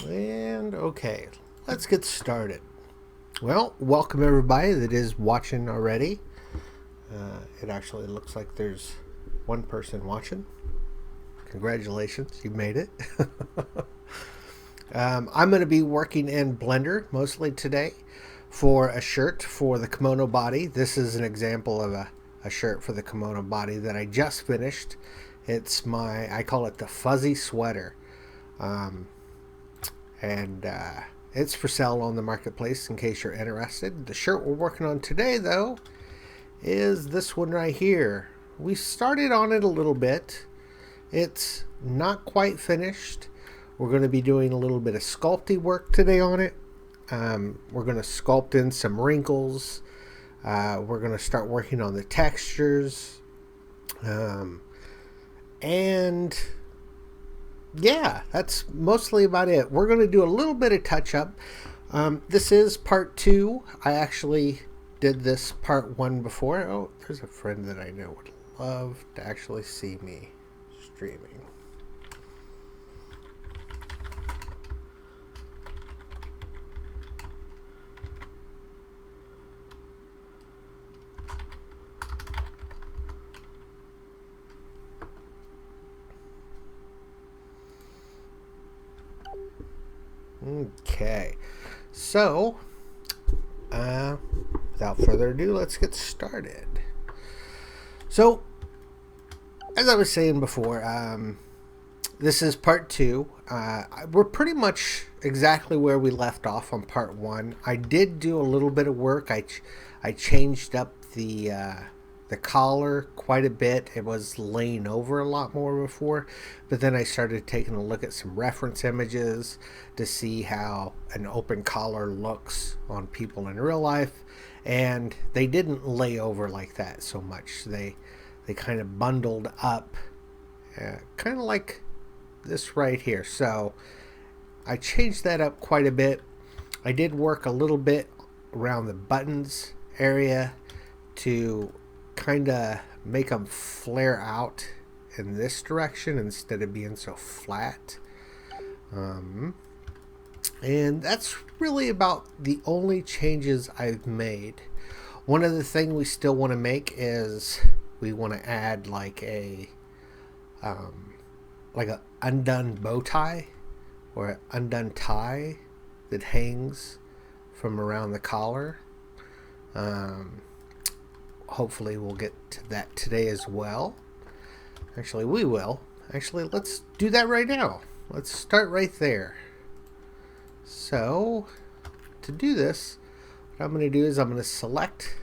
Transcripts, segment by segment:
And okay, let's get started. Well, welcome everybody that is watching already. It actually looks like there's one person watching. Congratulations, you made it. I'm going to be working in Blender mostly today for a shirt for the kimono body. This is an example of a shirt for the kimono body that I just finished. I call it the fuzzy sweater. Um, and it's for sale on the marketplace in case you're interested. The shirt we're working on today, though, is this one right here. We started on it a little bit. It's not quite finished. We're going to be doing a little bit of sculpting work today on it. We're going to sculpt in some wrinkles. We're going to start working on the textures. And yeah, that's mostly about it. We're going to do a little bit of touch up. This is part 2. I actually did this part 1 before. Oh, there's a friend that I know would love to actually see me streaming. Okay, so without further ado, let's get started. So, as I was saying before, this is part 2. We're pretty much exactly where we left off on part 1. I did do a little bit of work. I changed up the collar quite a bit. It was laying over a lot more before, but then I started taking a look at some reference images to see how an open collar looks on people in real life, and they didn't lay over like that so much. They kind of bundled up, kind of like this right here. So I changed that up quite a bit. I did work a little bit around the buttons area to kind of make them flare out in this direction instead of being so flat. And that's really about the only changes I've made. One of the things we still want to make is we want to add like a undone bow tie or an undone tie that hangs from around the collar. Hopefully we'll get to that today as well. Actually, we will. Actually, let's do that right now. Let's start right there. So, to do this, what I'm going to do is I'm going to select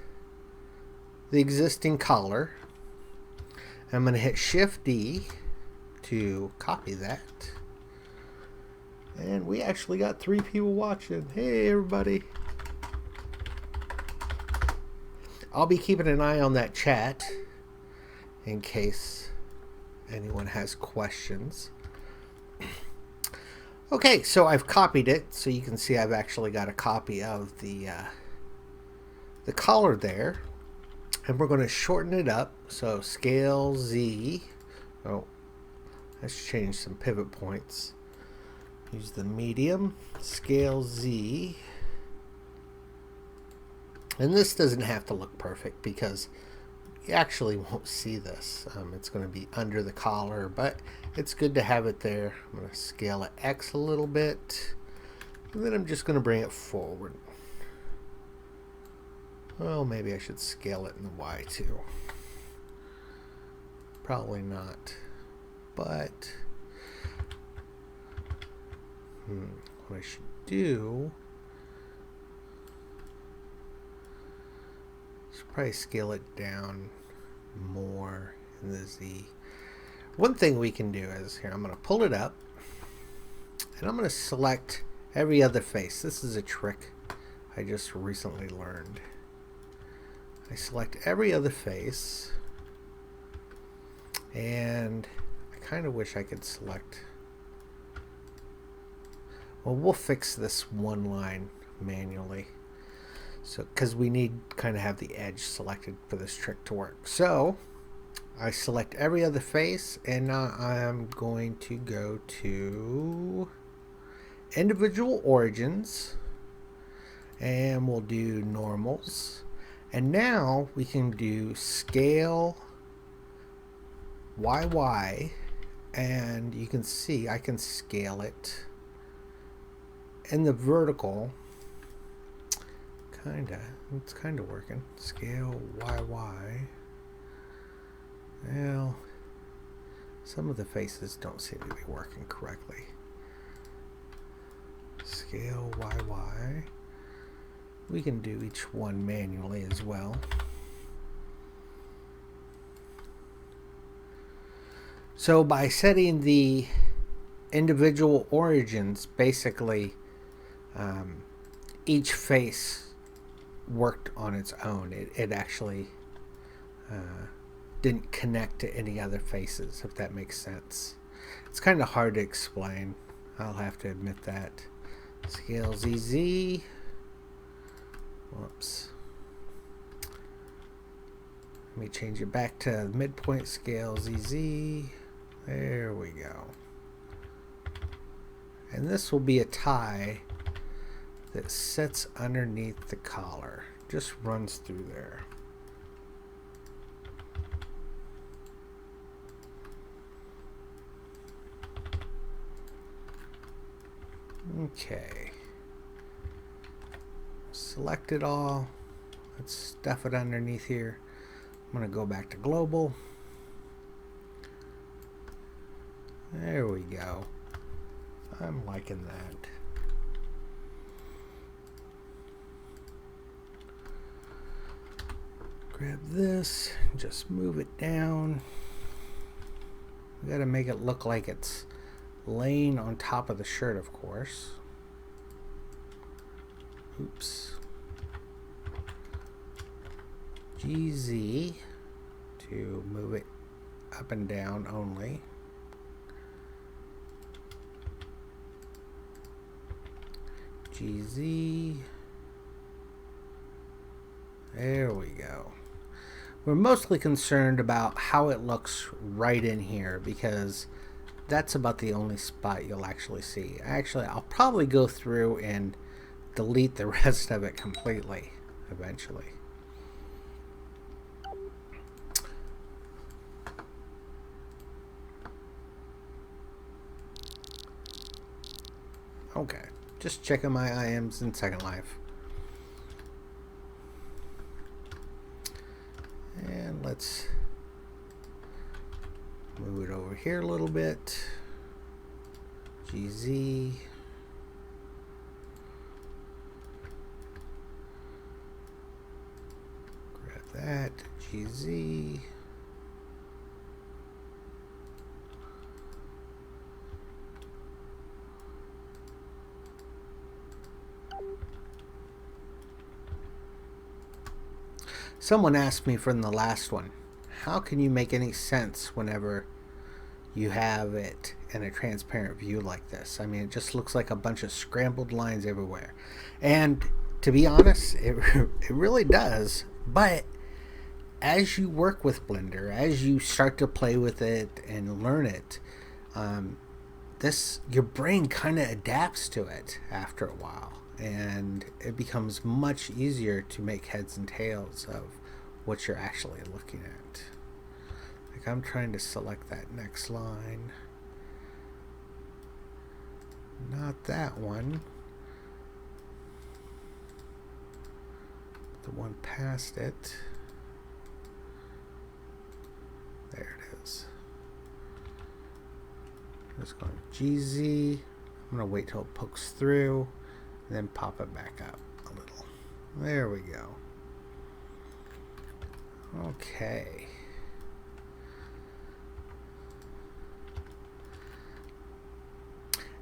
the existing collar. I'm going to hit Shift D to copy that. And we actually got 3 people watching. Hey, everybody. I'll be keeping an eye on that chat in case anyone has questions. Okay, so I've copied it, so you can see I've actually got a copy of the collar there. And we're going to shorten it up. So scale Z. Oh, let's change some pivot points. Use the medium. Scale Z. And this doesn't have to look perfect because you actually won't see this. It's going to be under the collar, but it's good to have it there. I'm going to scale it X a little bit, and then I'm just going to bring it forward. Well, maybe I should scale it in the Y too. Probably not, but what I should do probably scale it down more in the Z. One thing we can do is here, I'm going to pull it up and I'm going to select every other face. This is a trick I just recently learned. I select every other face, and I kind of wish I could select, well, we'll fix this one line manually. So, because we need kind of have the edge selected for this trick to work. So, I select every other face, and now I'm going to go to individual origins, and we'll do normals. And now we can do scale YY, and you can see I can scale it in the vertical. It's kinda working. Scale YY. Well, some of the faces don't seem to be working correctly. Scale YY. We can do each one manually as well. So by setting the individual origins, basically each face worked on its own. It actually didn't connect to any other faces, if that makes sense. It's kind of hard to explain. I'll have to admit that. Scale ZZ. Whoops. Let me change it back to midpoint scale ZZ. There we go. And this will be a tie that sits underneath the collar. Just runs through there. Okay. Select it all. Let's stuff it underneath here. I'm going to go back to global. There we go. I'm liking that. Grab this, just move it down. We got to make it look like it's laying on top of the shirt, of course. Oops. GZ to move it up and down only. GZ. There we go. We're mostly concerned about how it looks right in here because that's about the only spot you'll actually see. Actually, I'll probably go through and delete the rest of it completely eventually. Okay, just checking my IMs in Second Life. And let's move it over here a little bit. GZ. Grab that. GZ. Someone asked me from the last one, how can you make any sense whenever you have it in a transparent view like this? I mean, it just looks like a bunch of scrambled lines everywhere. And to be honest, it really does. But as you work with Blender, as you start to play with it and learn it, your brain kind of adapts to it after a while. And it becomes much easier to make heads and tails of what you're actually looking at. Like I'm trying to select that next line. Not that one. The one past it. There it is. Just going GZ. I'm going to wait till it pokes through. Then pop it back up a little. There we go. Okay.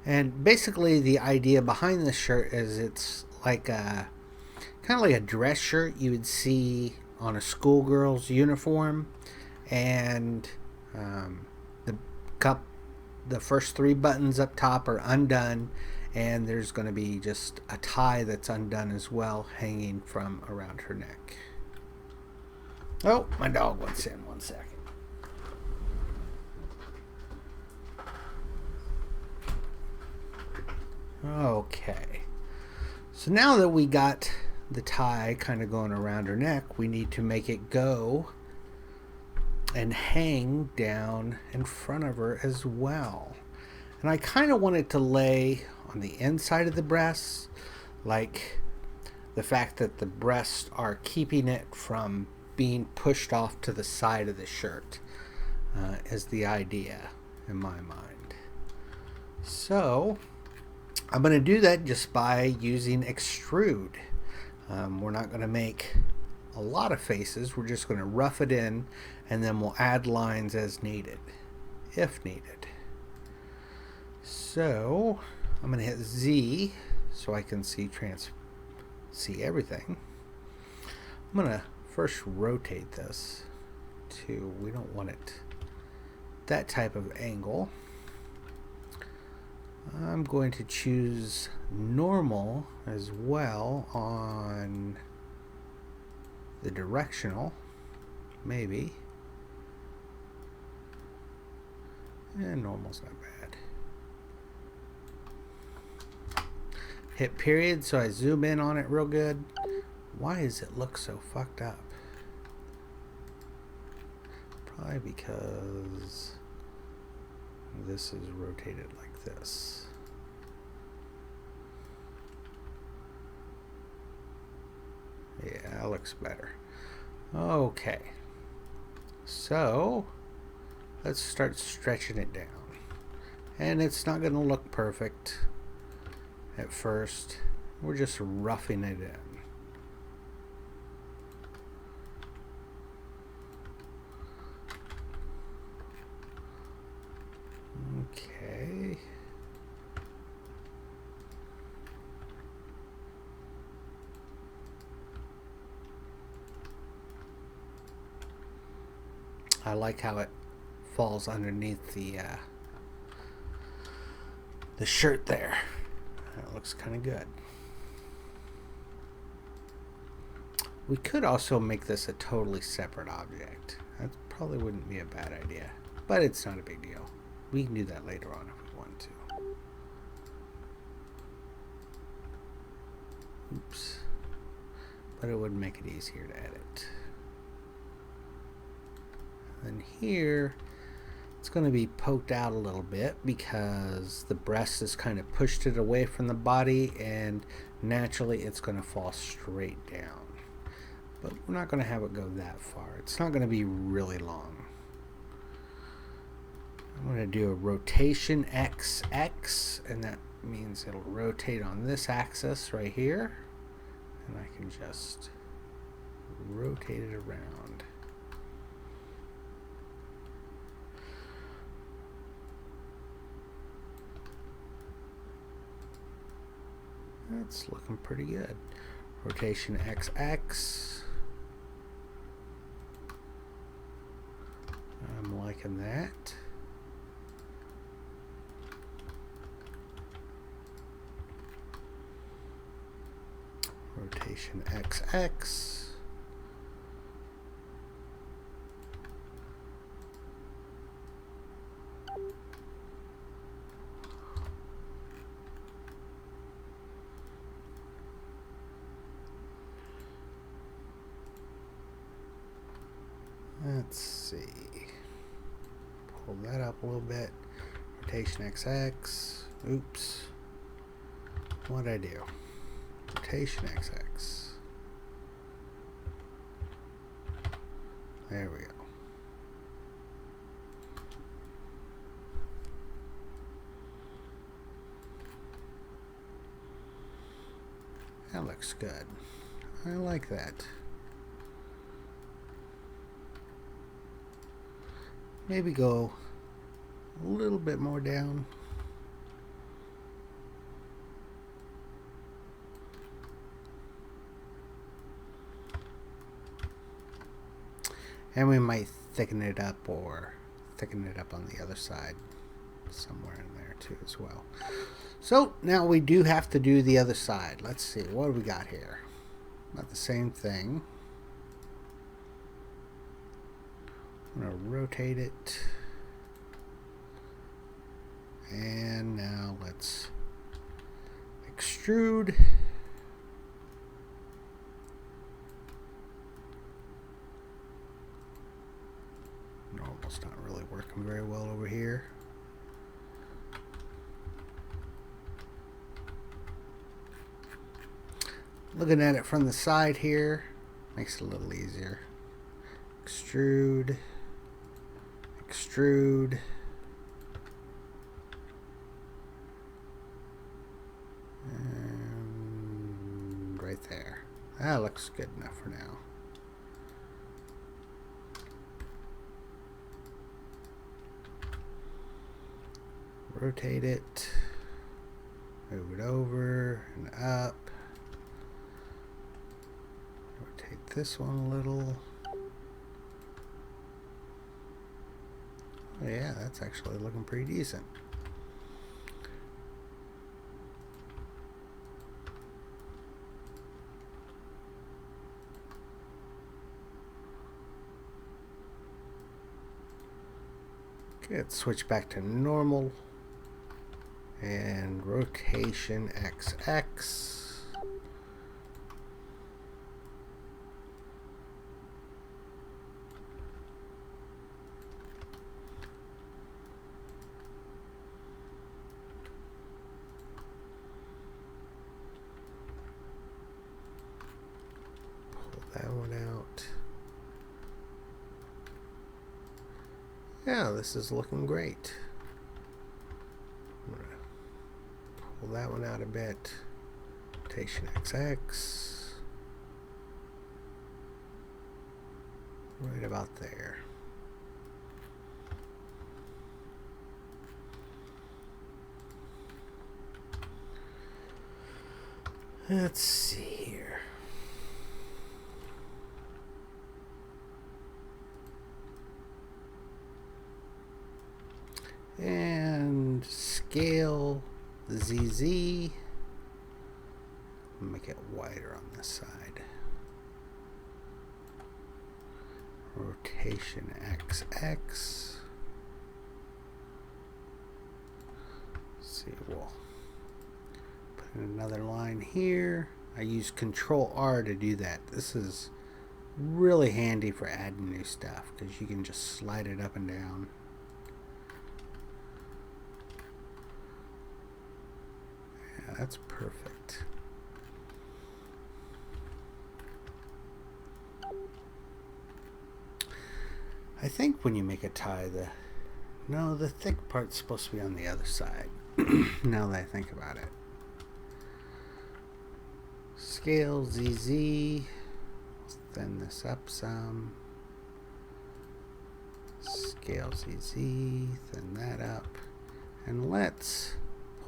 And basically the idea behind this shirt is it's like a kind of like a dress shirt you would see on a schoolgirl's uniform, and the first 3 buttons up top are undone, and there's going to be just a tie that's undone as well, hanging from around her neck. Oh, my dog wants in. 1 second. Okay. So now that we got the tie kind of going around her neck, we need to make it go and hang down in front of her as well. And I kind of want it to lay on the inside of the breasts, like the fact that the breasts are keeping it from being pushed off to the side of the shirt is the idea in my mind. So I'm going to do that just by using extrude. We're not going to make a lot of faces. We're just going to rough it in, and then we'll add lines as needed, if needed. So I'm going to hit Z so I can see everything. I'm going to first rotate this to, we don't want it that type of angle. I'm going to choose normal as well on the directional, maybe. And normal's not bad. Hit period so I zoom in on it real good. Why does it look so fucked up? Probably because this is rotated like this. Yeah, that looks better. Okay. So let's start stretching it down. And it's not going to look perfect at first. We're just roughing it in. Okay. I like how it falls underneath the shirt there. That looks kind of good. We could also make this a totally separate object. That probably wouldn't be a bad idea, but it's not a big deal. We can do that later on if we want to. Oops. But it would make it easier to edit. And here, it's going to be poked out a little bit because the breast has kind of pushed it away from the body, and naturally it's going to fall straight down. But we're not going to have it go that far. It's not going to be really long. I'm going to do a rotation XX, and that means it'll rotate on this axis right here. And I can just rotate it around. That's looking pretty good. Rotation XX. I'm liking that. Rotation XX. Let's see. Pull that up a little bit. Rotation XX. Oops. What'd I do? Rotation XX. There we go. That looks good. I like that. Maybe go a little bit more down. And we might thicken it up, or thicken it up on the other side somewhere in there too as well. So now we do have to do the other side. Let's see, what do we got here? About the same thing. I'm going to rotate it. And now let's extrude. Normal's not really working very well over here. Looking at it from the side here makes it a little easier. Extrude, extrude. And right there. That looks good enough for now. Rotate it, move it over and up. Rotate this one a little. Oh yeah, that's actually looking pretty decent. Okay, let's switch back to normal. And rotation XX. Pull that one out. Yeah, this is looking great. Pull that one out a bit. Rotation XX. Right about there. Let's see here. And scale ZZ. Make it wider on this side. Rotation XX. Let's see, we'll put in another line here. I use Control R to do that. This is really handy for adding new stuff because you can just slide it up and down. Yeah, that's perfect. I think when you make a tie, the thick part's supposed to be on the other side. Now that I think about it. Scale ZZ. Thin this up some. Scale ZZ. Thin that up. And let's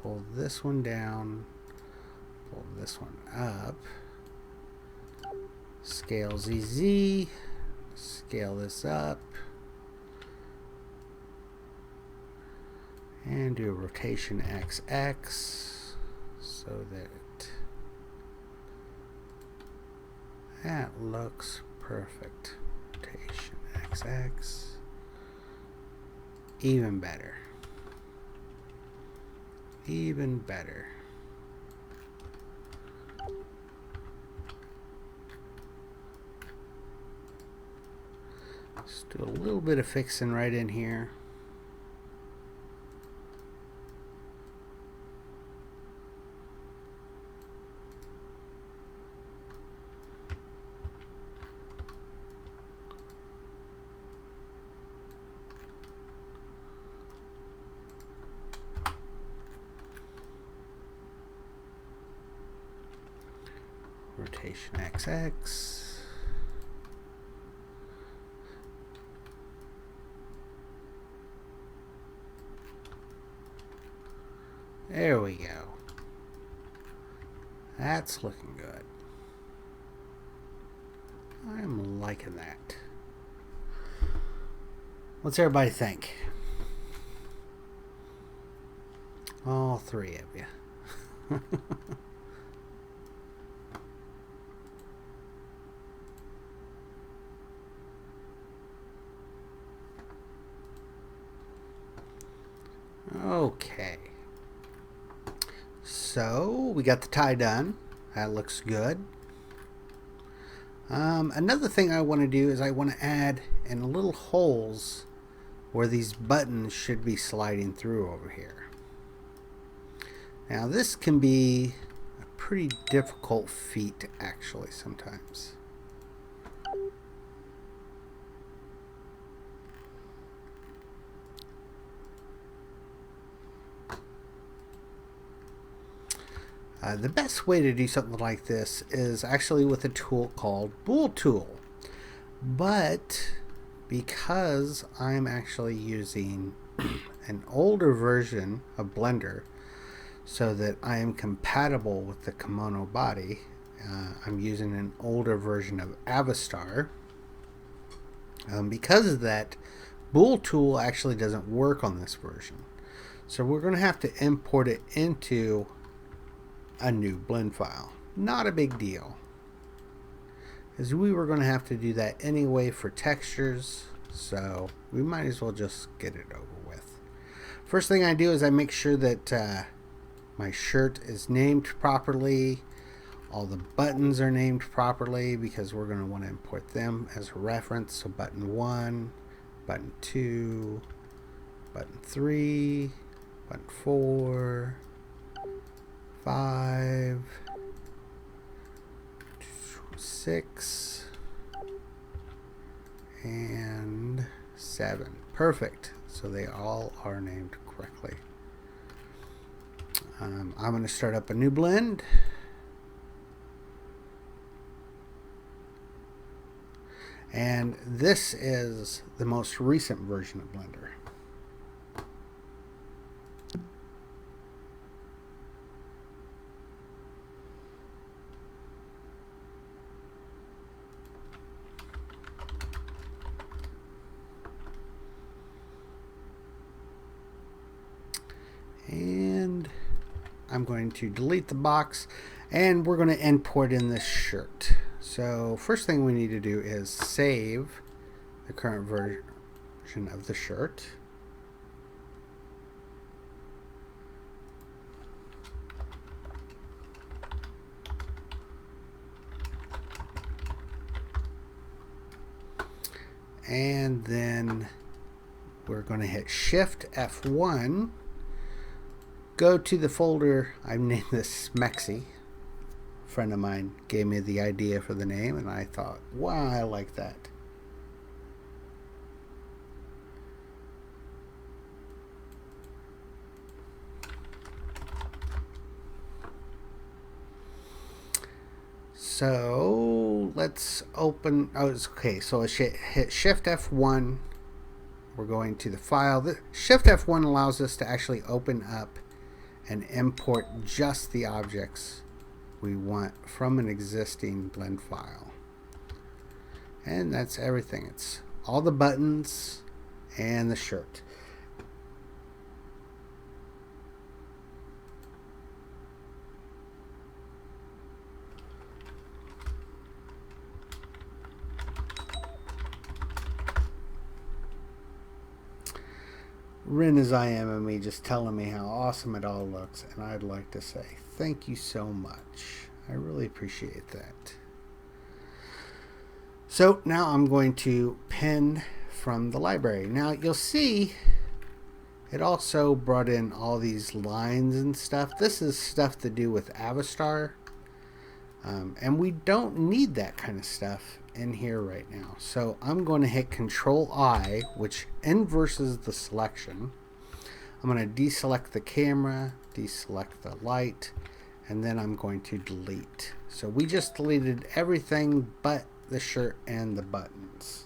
pull this one down. Pull this one up. Scale ZZ. Scale this up. And do a rotation XX so that looks perfect. Rotation XX. Even better. Even better. Let's do a little bit of fixing right in here. Rotation XX. There we go. That's looking good. I'm liking that. What's everybody think? All three of you. Okay. So we got the tie done. That looks good. Another thing I want to do is I want to add in little holes where these buttons should be sliding through over here. Now this can be a pretty difficult feat actually sometimes. The best way to do something like this is actually with a tool called Bool Tool. But because I'm actually using an older version of Blender so that I am compatible with the kimono body, I'm using an older version of Avastar. Because of that, Bool Tool actually doesn't work on this version. So we're going to have to import it into a new blend file. Not a big deal, as we were going to have to do that anyway for textures, so we might as well just get it over with. First thing I do is I make sure that my shirt is named properly, all the buttons are named properly, because we're going to want to import them as a reference. So button 1, button 2, button 3, button 4, 5, 6, and 7. Perfect. So they all are named correctly. I'm going to start up a new blend. And this is the most recent version of Blender. And I'm going to delete the box, and we're going to import in this shirt. So first thing we need to do is save the current version of the shirt. And then we're going to hit Shift F1, go to the folder. I've named this Smexy. A friend of mine gave me the idea for the name, and I thought, wow, I like that. So let's open. Oh, okay. So I hit Shift F1. We're going to the file. The Shift F1 allows us to actually open up and import just the objects we want from an existing blend file. And that's everything. It's all the buttons and the shirt. Rin as I am, and me just telling me how awesome it all looks, and I'd like to say thank you so much. I really appreciate that. So now I'm going to pin from the library. Now you'll see it also brought in all these lines and stuff. This is stuff to do with Avastar, and we don't need that kind of stuff in here right now. So I'm going to hit Control I, which inverses the selection. I'm going to deselect the camera, deselect the light, and then I'm going to delete. So we just deleted everything but the shirt and the buttons.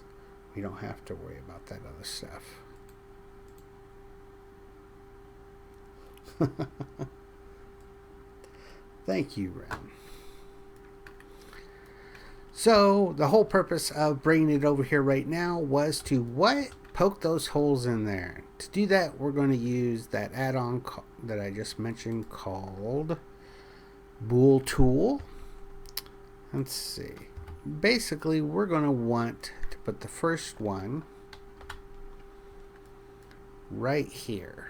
We don't have to worry about that other stuff. Thank you, Ren. So the whole purpose of bringing it over here right now was to poke those holes in there. To do that, we're going to use that add-on that I just mentioned called Bool Tool. Let's see. Basically, we're going to want to put the first one right here.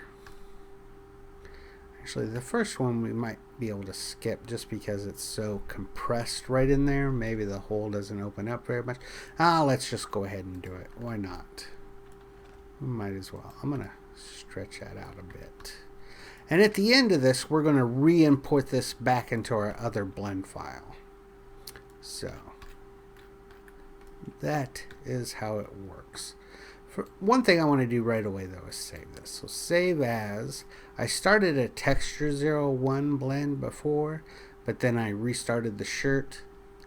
Actually, the first one we might be able to skip just because it's so compressed right in there. Maybe the hole doesn't open up very much. Let's just go ahead and do it. Why not? We might as well. I'm going to stretch that out a bit. And at the end of this, we're going to re-import this back into our other blend file. So that is how it works. One thing I want to do right away though is save this. So save as. I started a texture 01 blend before, but then I restarted the shirt.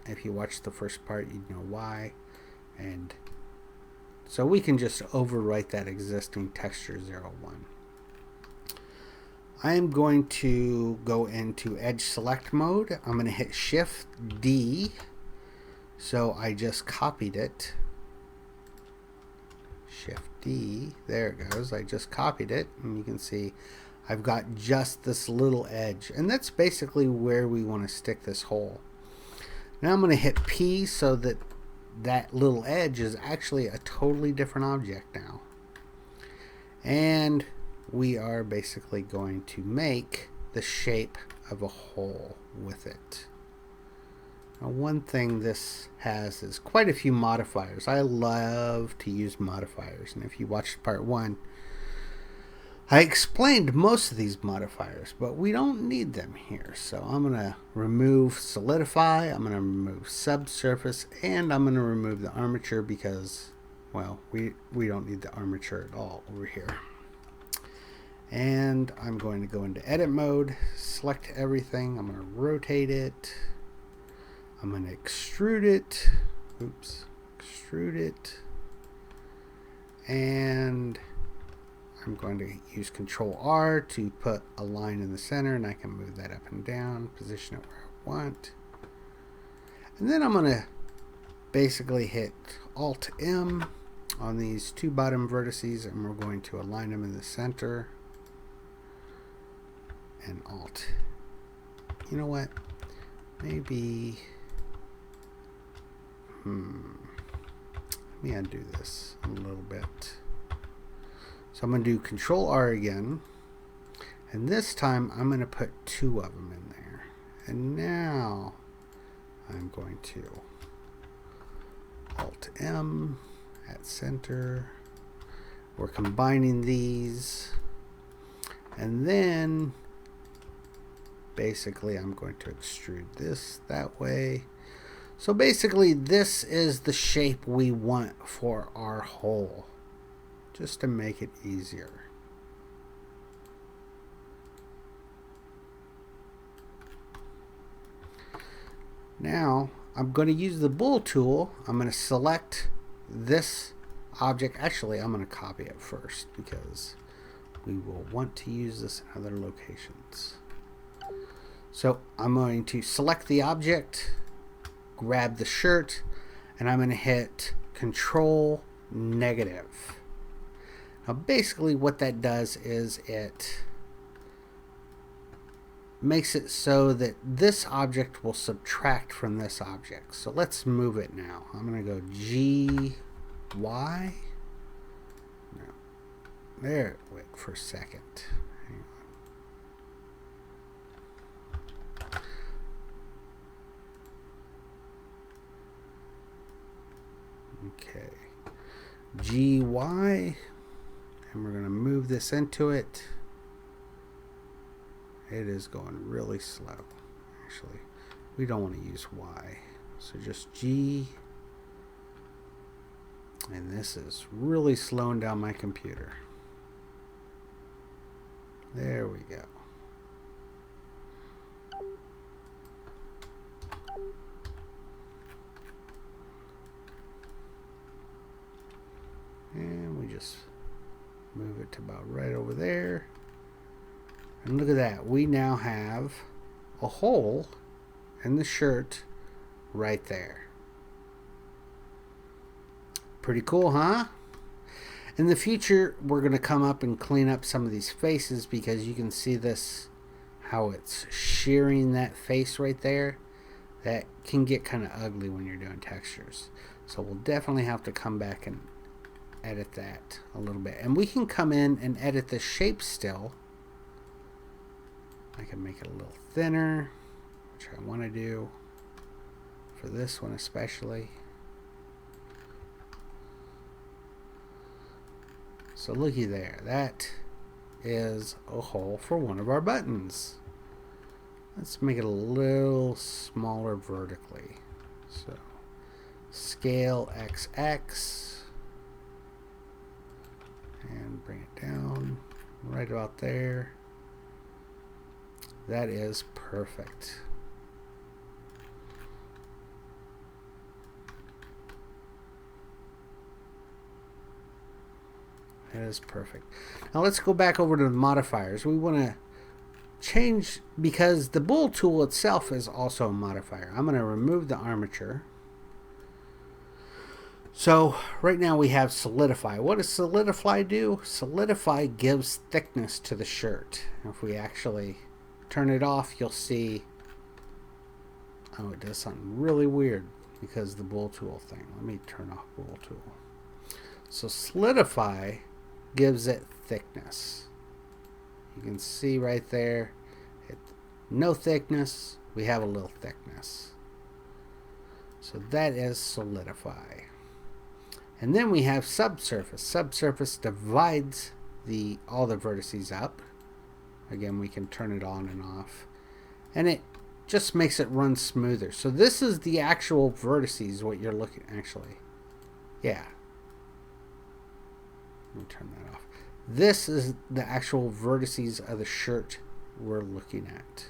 If you watched the first part, you'd know why. And so we can just overwrite that existing texture 01. I am going to go into edge select mode. I'm going to hit Shift D. So I just copied it. Shift D, there it goes. I just copied it, and you can see I've got just this little edge, and that's basically where we want to stick this hole. Now I'm going to hit P so that that little edge is actually a totally different object now. And we are basically going to make the shape of a hole with it. Now, one thing this has is quite a few modifiers. I love to use modifiers, and if you watched part 1, I explained most of these modifiers, but we don't need them here. So I'm going to remove solidify, I'm going to remove subsurface, and I'm going to remove the armature because, well, we don't need the armature at all over here. And I'm going to go into edit mode, select everything, I'm going to rotate it, I'm going to extrude it, extrude it, and I'm going to use Control R to put a line in the center, and I can move that up and down, position it where I want. And then I'm going to basically hit Alt M on these two bottom vertices, and we're going to align them in the center. And Alt. You know what? Maybe. Let me undo this a little bit. So I'm going to do Control R again. And this time I'm going to put 2 of them in there. And now I'm going to Alt M at center. We're combining these. And then basically I'm going to extrude this that way. So basically this is the shape we want for our hole, just to make it easier. Now I'm going to use the bool tool. I'm going to select this object. Actually, I'm going to copy it first because we will want to use this in other locations. So I'm going to select the object, grab the shirt, and I'm going to hit Control negative. Now basically what that does is it makes it so that this object will subtract from this object. So let's move it now. I'm going to go G, Y. No. There, wait for a second. Hang on. Okay. GY, and we're going to move this into it. It is going really slow. Actually, we don't want to use Y. So just G. And this is really slowing down my computer. There we go. And we just move it to about right over there. And look at that. We now have a hole in the shirt right there. Pretty cool, huh? In the future, we're going to come up and clean up some of these faces because you can see this, how it's shearing that face right there. That can get kind of ugly when you're doing textures. So we'll definitely have to come back and edit that a little bit. And we can come in and edit the shape still I can make it a little thinner, which I want to do for this one especially. So looky there, that is a hole for one of our buttons. Let's make it a little smaller vertically. So scale XX and bring it down right about there. That is perfect. That is perfect. Now let's go back over to the modifiers. We want to change, because the bool tool itself is also a modifier. I'm going to remove the armature. So right now we have solidify. What does solidify do? Solidify gives thickness to the shirt. If we actually turn it off, you'll see, oh, it does something really weird because of the bool tool thing. Let me turn off bool tool. So solidify gives it thickness. You can see right there, no thickness, we have a little thickness. So that is solidify. And then we have subsurface. Subsurface divides all the vertices up. Again, we can turn it on and off. And it just makes it run smoother. So this is the actual vertices, what you're looking, actually. Yeah. Let me turn that off. This is the actual vertices of the shirt we're looking at.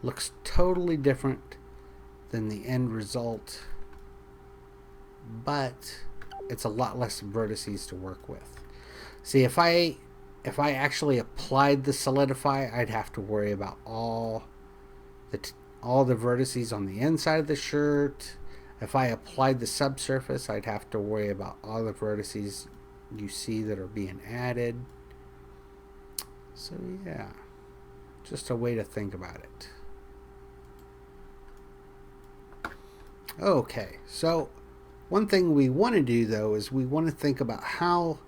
Looks totally different than the end result, but it's a lot less vertices to work with. See, if I actually applied the solidify, I'd have to worry about all the vertices on the inside of the shirt. If I applied the subsurface, I'd have to worry about all the vertices you see that are being added. So yeah, just a way to think about it. Okay, so one thing we want to do though is we want to think about how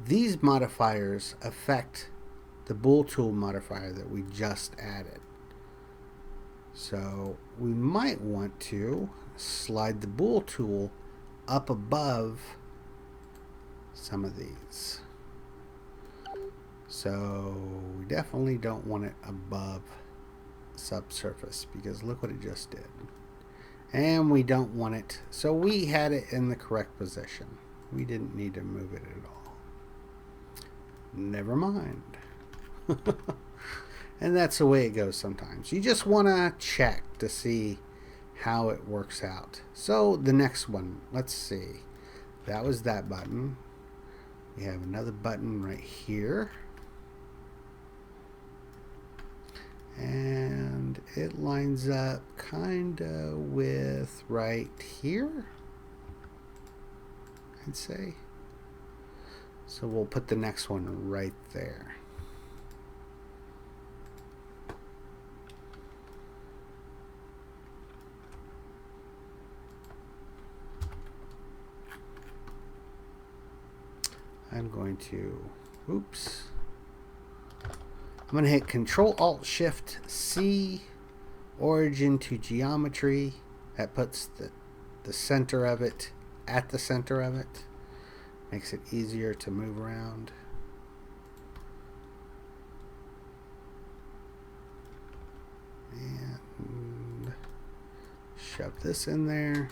these modifiers affect the bool tool modifier that we just added. So we might want to slide the bool tool up above some of these. So we definitely don't want it above subsurface, because look what it just did. And we don't want it, so we had it in the correct position. We didn't need to move it at all. Never mind. And that's the way it goes sometimes. You just want to check to see how it works out. So the next one, let's see. That was that button. We have another button right here. And it lines up kind of with right here, I'd say. So we'll put the next one right there. I'm going to, oops. I'm going to hit Control-Alt-Shift-C, origin to geometry. That puts the center of it at the center of it. Makes it easier to move around. And shove this in there.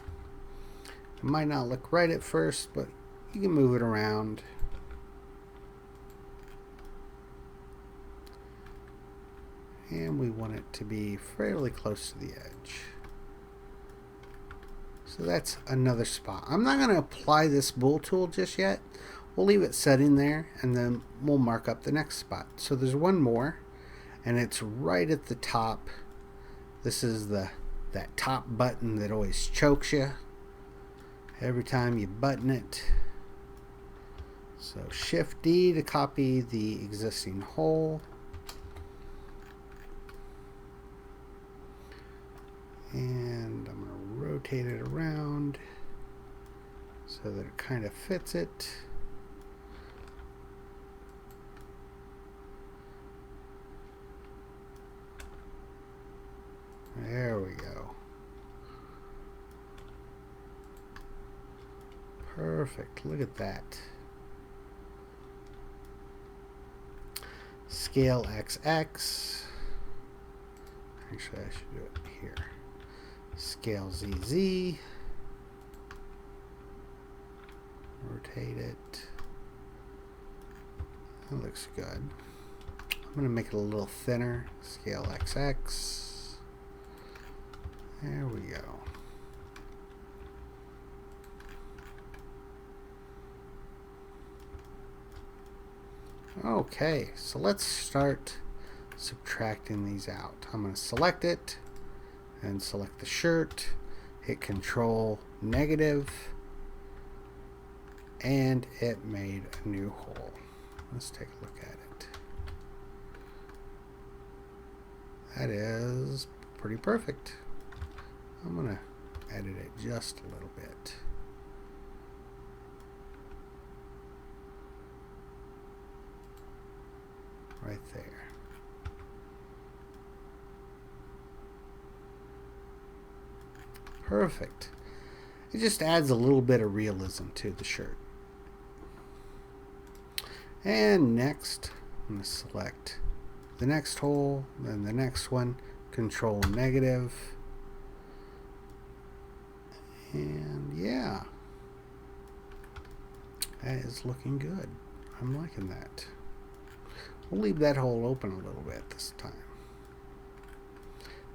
It might not look right at first, but you can move it around. And we want it to be fairly close to the edge. So that's another spot. I'm not going to apply this bool tool just yet. We'll leave it setting there, and then we'll mark up the next spot. So there's one more, and it's right at the top. This is that top button that always chokes you every time you button it. So Shift D to copy the existing hole. And I'm going to rotate it around so that it kind of fits it. There we go. Perfect. Look at that. Scale XX. Actually, I should do it here. Scale ZZ. Rotate it. That looks good. I'm going to make it a little thinner. Scale XX. There we go. Okay, so let's start subtracting these out. I'm going to select it and select the shirt, hit Control negative, and it made a new hole. Let's take a look at it. That is pretty perfect. I'm going to edit it just a little bit. Right there. Perfect. It just adds a little bit of realism to the shirt. And next, I'm going to select the next hole, then the next one, Control negative. And yeah, that is looking good. I'm liking that. We'll leave that hole open a little bit this time.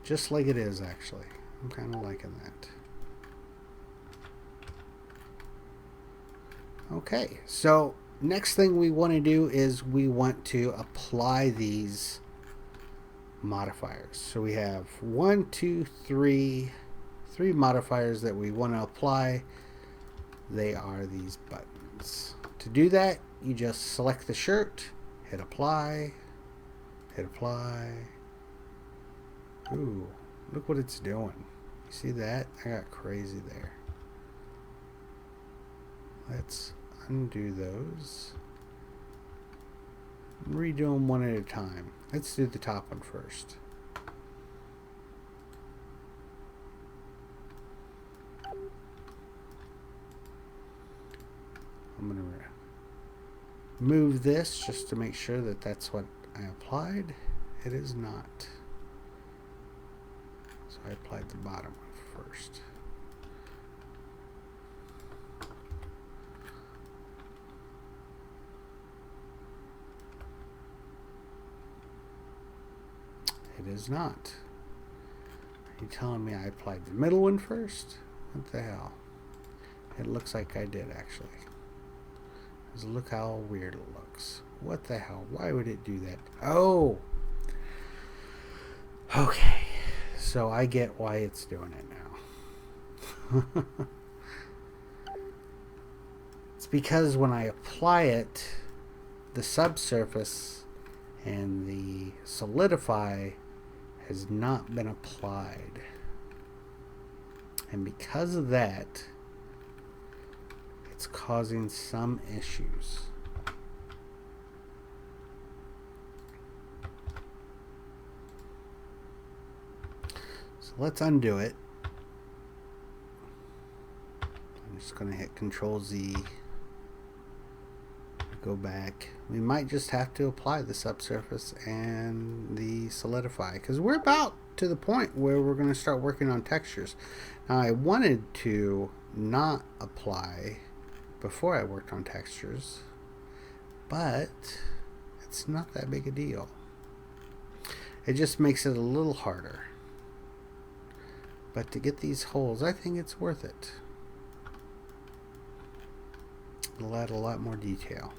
Just like it is, actually. I'm kind of liking that. Okay, so next thing we want to do is we want to apply these modifiers. So we have 1, 2, 3 modifiers that we want to apply. They are these buttons. To do that, you just select the shirt, hit apply, hit apply. Ooh, look what it's doing. You see that? I got crazy there. Let's undo those. Redo them one at a time. Let's do the top one first. I'm going to move this just to make sure that that's what I applied. It is not. So I applied the bottom one first. It is not. Are you telling me I applied the middle one first? What the hell? It looks like I did, actually. Just look how weird it looks. What the hell? Why would it do that? Oh! Okay. So I get why it's doing it now. It's because when I apply it, the subsurface and the solidify has not been applied. And because of that, it's causing some issues. So let's undo it. I'm just going to hit Control Z. Go back. We might just have to apply the subsurface and the solidify because we're about to the point where we're going to start working on textures. Now I wanted to not apply before I worked on textures, but it's not that big a deal. It just makes it a little harder. But to get these holes, I think it's worth it. It'll add a lot more detail.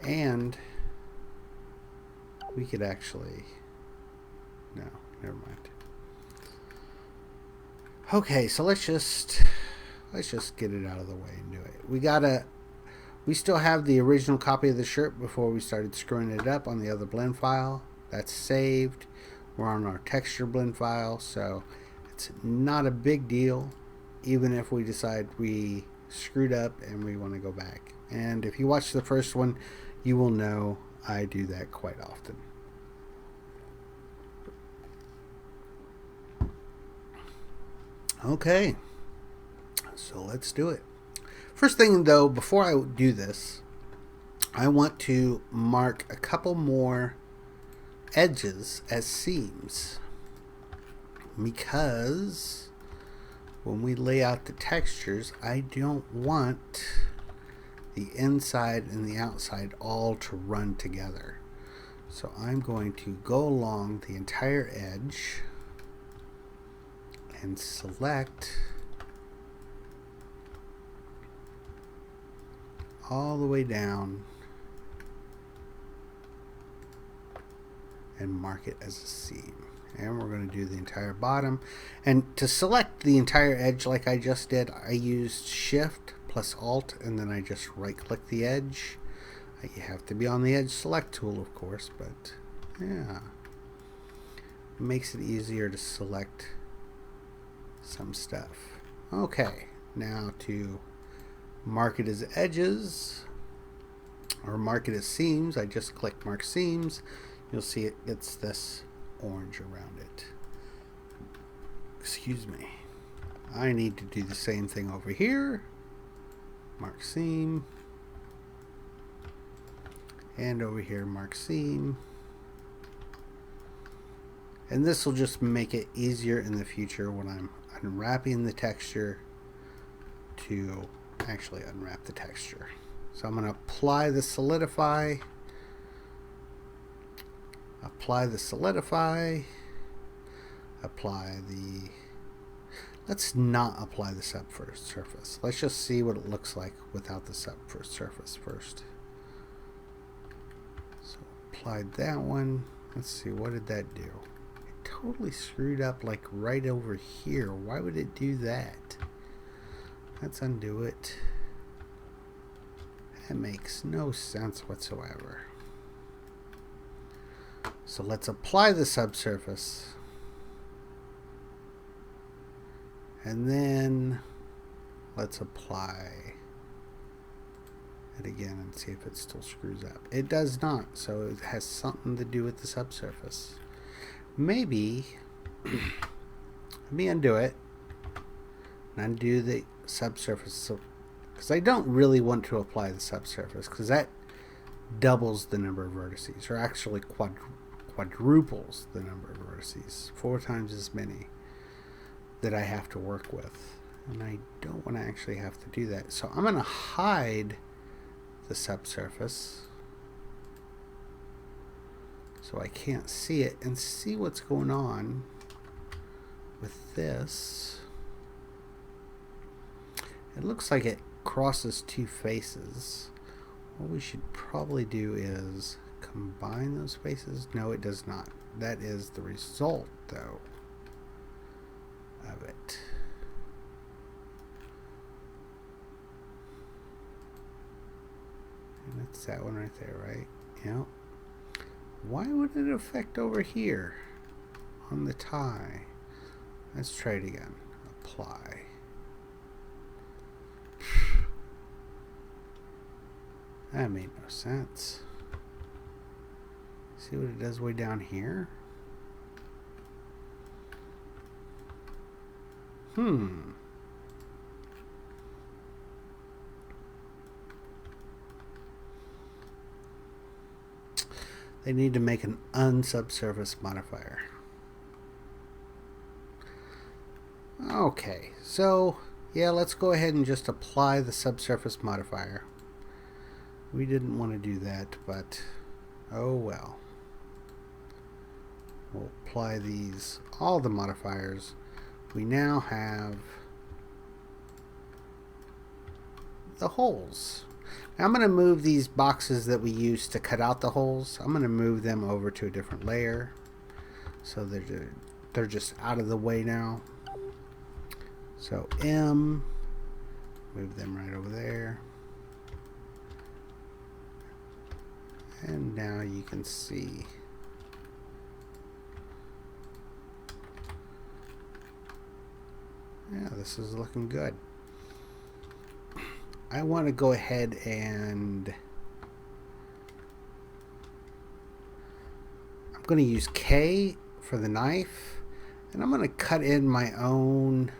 And we could actually, no, never mind. Okay, so let's just get it out of the way and do it. We still have the original copy of the shirt before we started screwing it up on the other blend file. That's saved. We're on our texture blend file, so it's not a big deal, even if we decide we screwed up and we want to go back. And if you watch the first one, you will know I do that quite often. Okay, so let's do it. First thing though, before I do this, I want to mark a couple more edges as seams, because when we lay out the textures, I don't want the inside and the outside all to run together. So I'm going to go along the entire edge and select all the way down and mark it as a seam. And we're going to do the entire bottom. And to select the entire edge like I just did, I used Shift plus Alt, and then I just right click the edge. You have to be on the edge select tool, of course, but yeah, it makes it easier to select some stuff. Okay, now to mark it as edges or mark it as seams, I just click mark seams. You'll see it gets this orange around it. Excuse me. I need to do the same thing over here. Mark seam. And over here, mark seam. And this will just make it easier in the future when I'm unwrapping the texture to actually unwrap the texture. So I'm going to apply the solidify. Apply the solidify. Apply the... Let's not apply the subsurface. Let's just see what it looks like without the subsurface first. So applied that one. Let's see, what did that do? It totally screwed up like right over here. Why would it do that? Let's undo it. That makes no sense whatsoever. So let's apply the subsurface. And then let's apply it again and see if it still screws up. It does not, so it has something to do with the subsurface. Maybe, let me undo it and undo the subsurface. So, because I don't really want to apply the subsurface, because that doubles the number of vertices, or actually quadruples the number of vertices, 4 times as many that I have to work with, and I don't want to actually have to do that. So I'm going to hide the subsurface so I can't see it, and see what's going on with this. It looks like it crosses 2 faces. What we should probably do is combine those faces. No, it does not. That is the result, though, of it. And it's that one right there, right? Yep. Why would it affect over here on the tie? Let's try it again. Apply. That made no sense. See what it does way down here? They need to make an unsubsurface modifier. Okay, so yeah, let's go ahead and just apply the subsurface modifier. We didn't want to do that, but oh well. We'll apply these, all the modifiers. We now have the holes. Now I'm going to move these boxes that we used to cut out the holes. I'm going to move them over to a different layer, so they're just out of the way now. So M, move them right over there. And now you can see yeah, this is looking good. I want to go ahead and I'm going to use K for the knife, and I'm going to cut in my own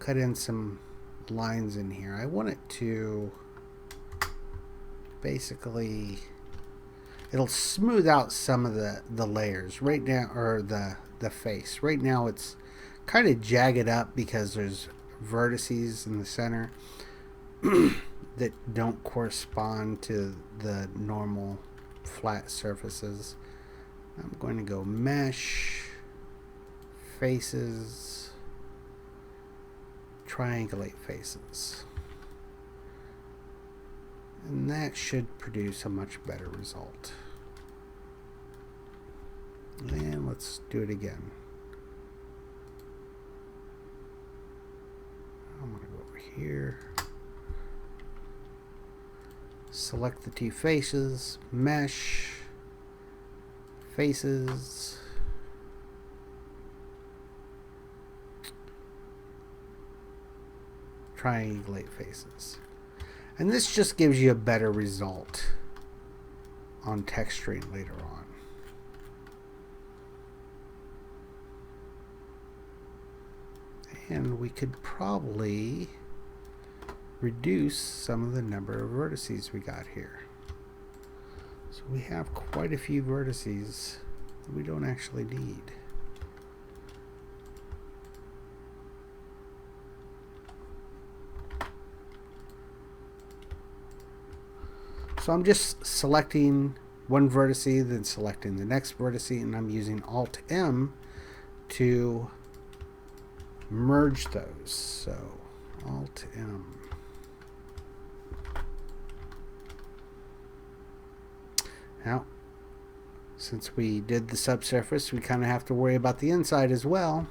cut in some lines in here. I want it to basically, it'll smooth out some of the layers right now, or the face. Right now it's kind of jagged up because there's vertices in the center that don't correspond to the normal flat surfaces. I'm going to go mesh, faces, triangulate faces. And that should produce a much better result. And let's do it again. I'm going to go over here. Select the two faces, mesh, faces, triangulate faces. And this just gives you a better result on texturing later on. And we could probably reduce some of the number of vertices we got here. So we have quite a few vertices that we don't actually need. So I'm just selecting one vertex, then selecting the next vertex, and I'm using Alt-M to merge those. So Alt-M. Now, since we did the subsurface, we kind of have to worry about the inside as well.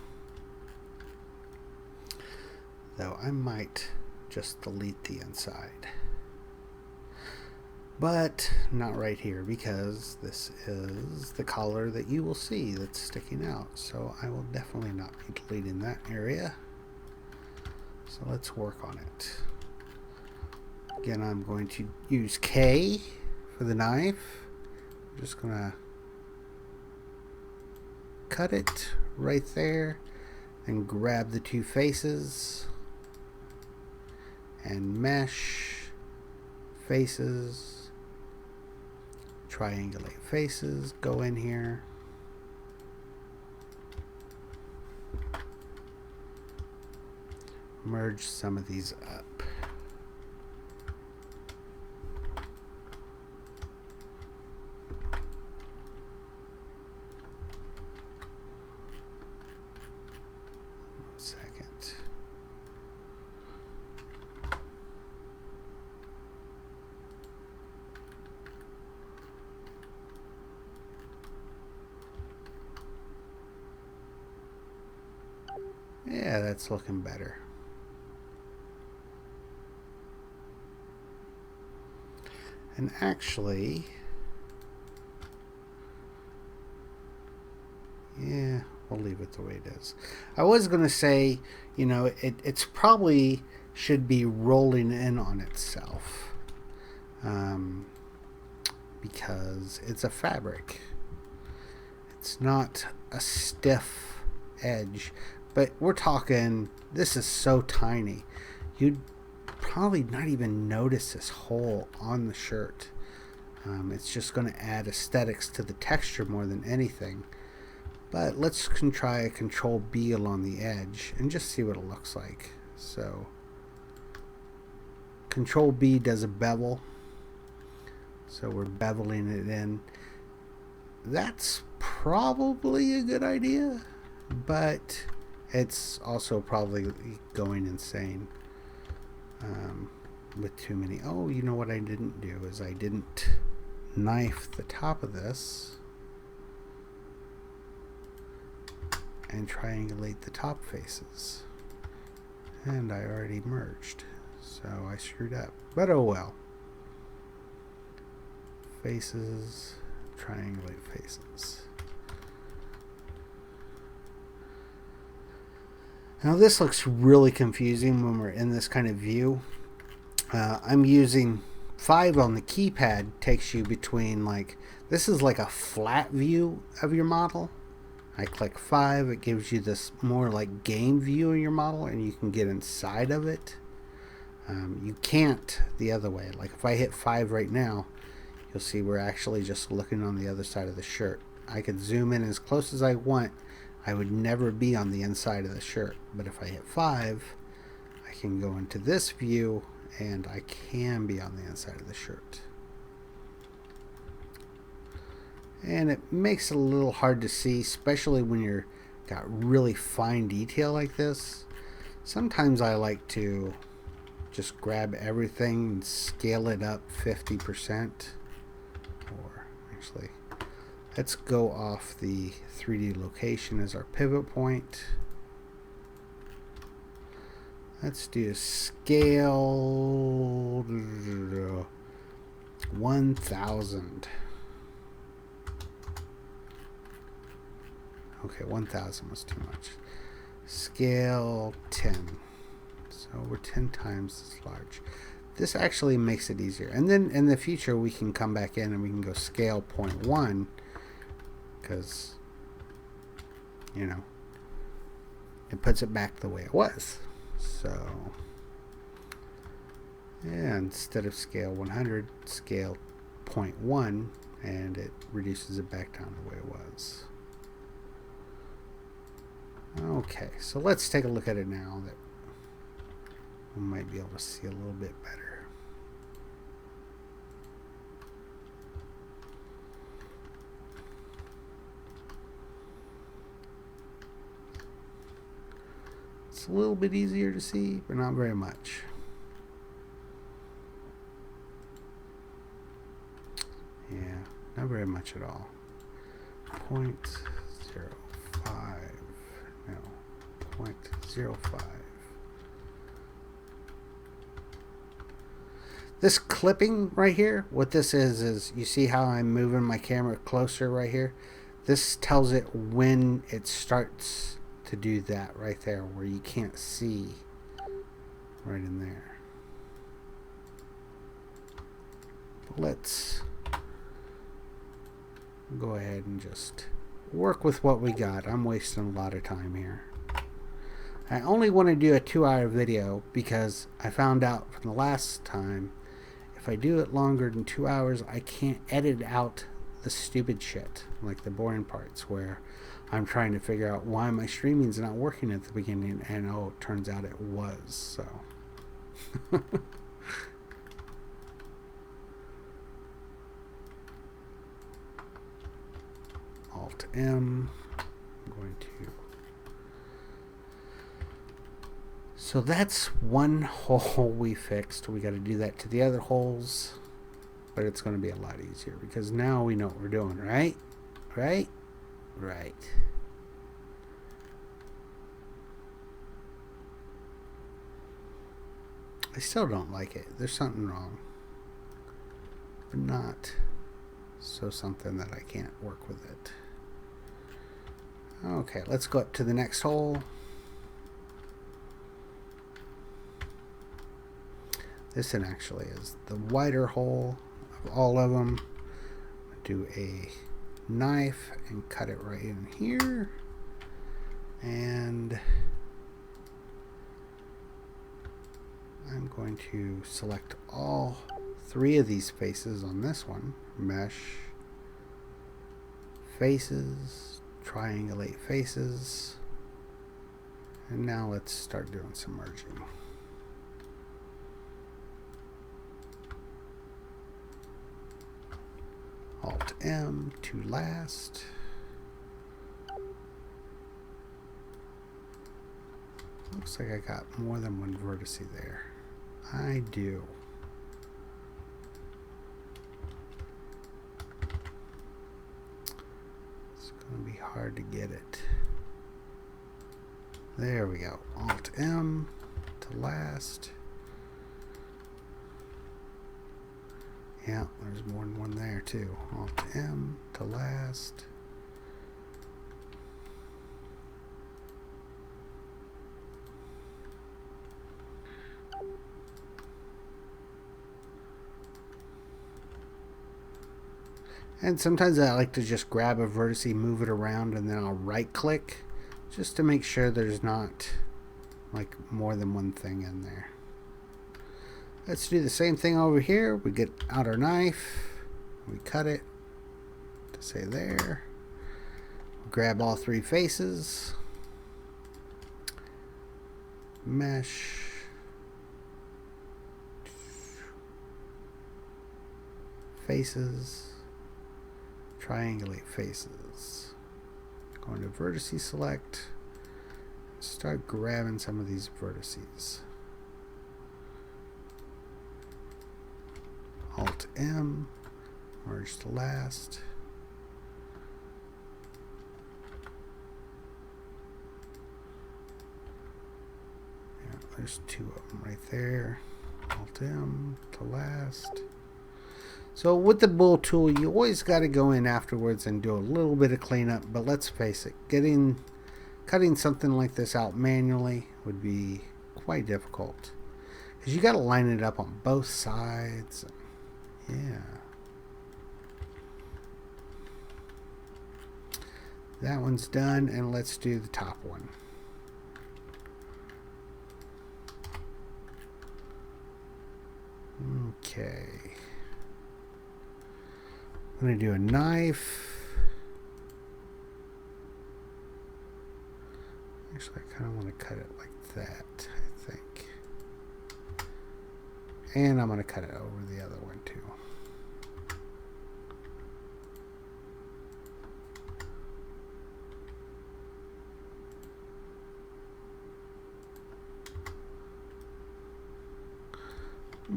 Though I might just delete the inside. But not right here, because this is the color that you will see that's sticking out. So I will definitely not be deleting that area. So let's work on it. Again, I'm going to use K for the knife. I'm just going to cut it right there and grab the two faces and mesh, faces, triangulate faces, go in here, merge some of these up. Yeah, that's looking better. And actually, yeah, we'll leave it the way it is. I was going to say, you know, it's probably should be rolling in on itself because it's a fabric. It's not a stiff edge. But we're talking, this is so tiny. You'd probably not even notice this hole on the shirt. It's just going to add aesthetics to the texture more than anything. But let's try a Control B along the edge and just see what it looks like. So Control B does a bevel. So we're beveling it in. That's probably a good idea, but it's also probably going insane with too many. Oh, you know what I didn't do is I didn't knife the top of this and triangulate the top faces. And I already merged, so I screwed up. But oh well. Faces, triangulate faces. Now this looks really confusing when we're in this kind of view. I'm using 5 on the keypad, takes you between, like, this is like a flat view of your model. I click 5. It gives you this more like game view in your model, and you can get inside of it. You can't the other way. Like if I hit 5 right now, you'll see we're actually just looking on the other side of the shirt. I could zoom in as close as I want. I would never be on the inside of the shirt. But if I hit 5, I can go into this view and I can be on the inside of the shirt. And it makes it a little hard to see, especially when you're got really fine detail like this. Sometimes I like to just grab everything and scale it up 50%. Or actually, let's go off the 3D location as our pivot point. Let's do scale 1000. Okay, 1000 was too much. Scale 10. So we're 10 times as large. This actually makes it easier. And then in the future we can come back in and we can go scale 0.1 because, you know, it puts it back the way it was. So, yeah, instead of scale 100, scale 0.1, and it reduces it back down the way it was. Okay, so let's take a look at it now that we might be able to see a little bit better. It's a little bit easier to see, but not very much. Yeah, not very much at all. 0.05. No, 0.05. This clipping right here, what this is you see how I'm moving my camera closer right here? This tells it when it starts to do that right there, where you can't see right in there. But let's go ahead and just work with what we got. I'm wasting a lot of time here. I only want to do a 2-hour video because I found out from the last time if I do it longer than 2 hours, I can't edit out the stupid shit, like the boring parts where I'm trying to figure out why my streaming's not working at the beginning, and oh, it turns out it was. So Alt M. I'm going to. So that's one hole we fixed. We got to do that to the other holes, but it's going to be a lot easier because now we know what we're doing, right? Right? Right. I still don't like it. There's something wrong, but not so something that I can't work with it. Okay, let's go up to the next hole. This one actually is the wider hole of all of them. Do a knife and cut it right in here. And I'm going to select all 3 of these faces on this one. Mesh, faces, triangulate faces. And now let's start doing some merging. Alt M to last. Looks like I got more than one vertex there. I do. It's going to be hard to get it. There we go. Alt M to last. Yeah, there's more than one there too. Alt M to last. And sometimes I like to just grab a vertex, move it around, and then I'll right click just to make sure there's not like more than one thing in there. Let's do the same thing over here. We get out our knife, we cut it to say there. Grab all three faces, mesh, faces, triangulate faces. Going to vertice select, start grabbing some of these vertices. Alt M, merge to last. Yeah, there's two of them right there. Alt M to last. So with the bull tool, you always got to go in afterwards and do a little bit of cleanup. But let's face it, cutting something like this out manually would be quite difficult, because you got to line it up on both sides. Yeah. That one's done, and let's do the top one. Okay. I'm going to do a knife. Actually, I kind of want to cut it like that, I think. And I'm going to cut it over the other one too.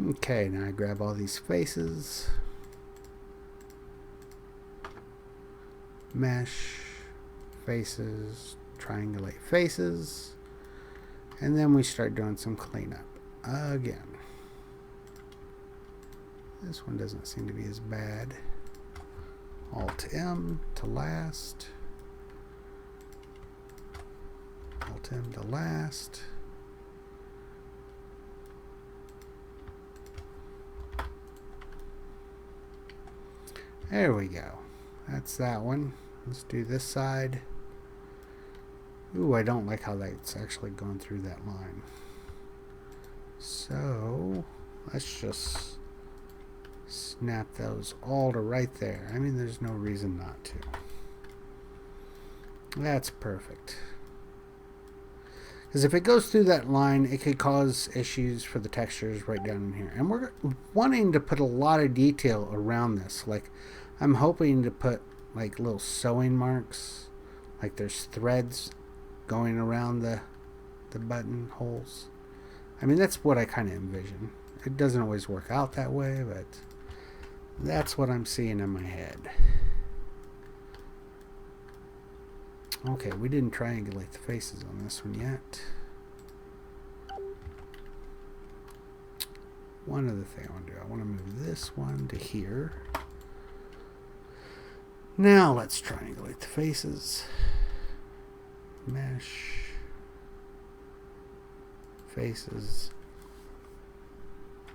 Okay, now I grab all these faces, mesh, faces, triangulate faces, and then we start doing some cleanup again. This one doesn't seem to be as bad. Alt M to last. Alt M to last. There we go. That's that one. Let's do this side. Ooh, I don't like how that's actually going through that line. So let's just snap those all to right there. I mean, there's no reason not to. That's perfect. Because if it goes through that line, it could cause issues for the textures right down in here. And we're wanting to put a lot of detail around this. Like, I'm hoping to put like little sewing marks, like there's threads going around the button holes. I mean, that's what I kind of envision. It doesn't always work out that way, but that's what I'm seeing in my head. Okay, we didn't triangulate the faces on this one yet. One other thing I want to do, I want to move this one to here. Now let's triangulate the faces. Mesh. Faces.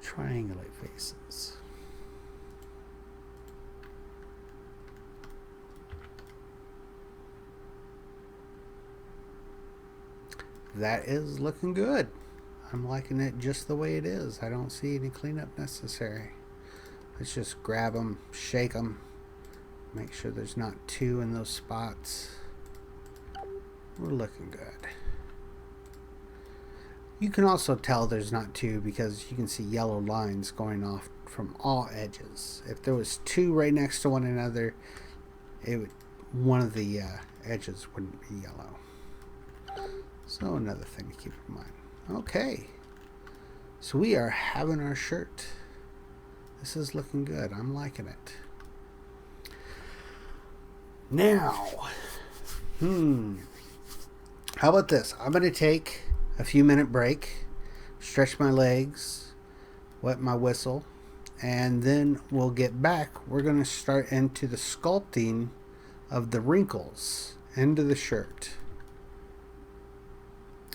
Triangulate faces. That is looking good. I'm liking it just the way it is. I don't see any cleanup necessary. Let's just grab them, shake them, make sure there's not two in those spots. We're looking good. You can also tell there's not two because you can see yellow lines going off from all edges. If there was two right next to one another, one of the edges wouldn't be yellow. So another thing to keep in mind. Okay, so we are having our shirt. This is looking good. I'm liking it. Now, how about this? I'm going to take a few minute break, stretch my legs, wet my whistle, and then we'll get back. We're going to start into the sculpting of the wrinkles into the shirt.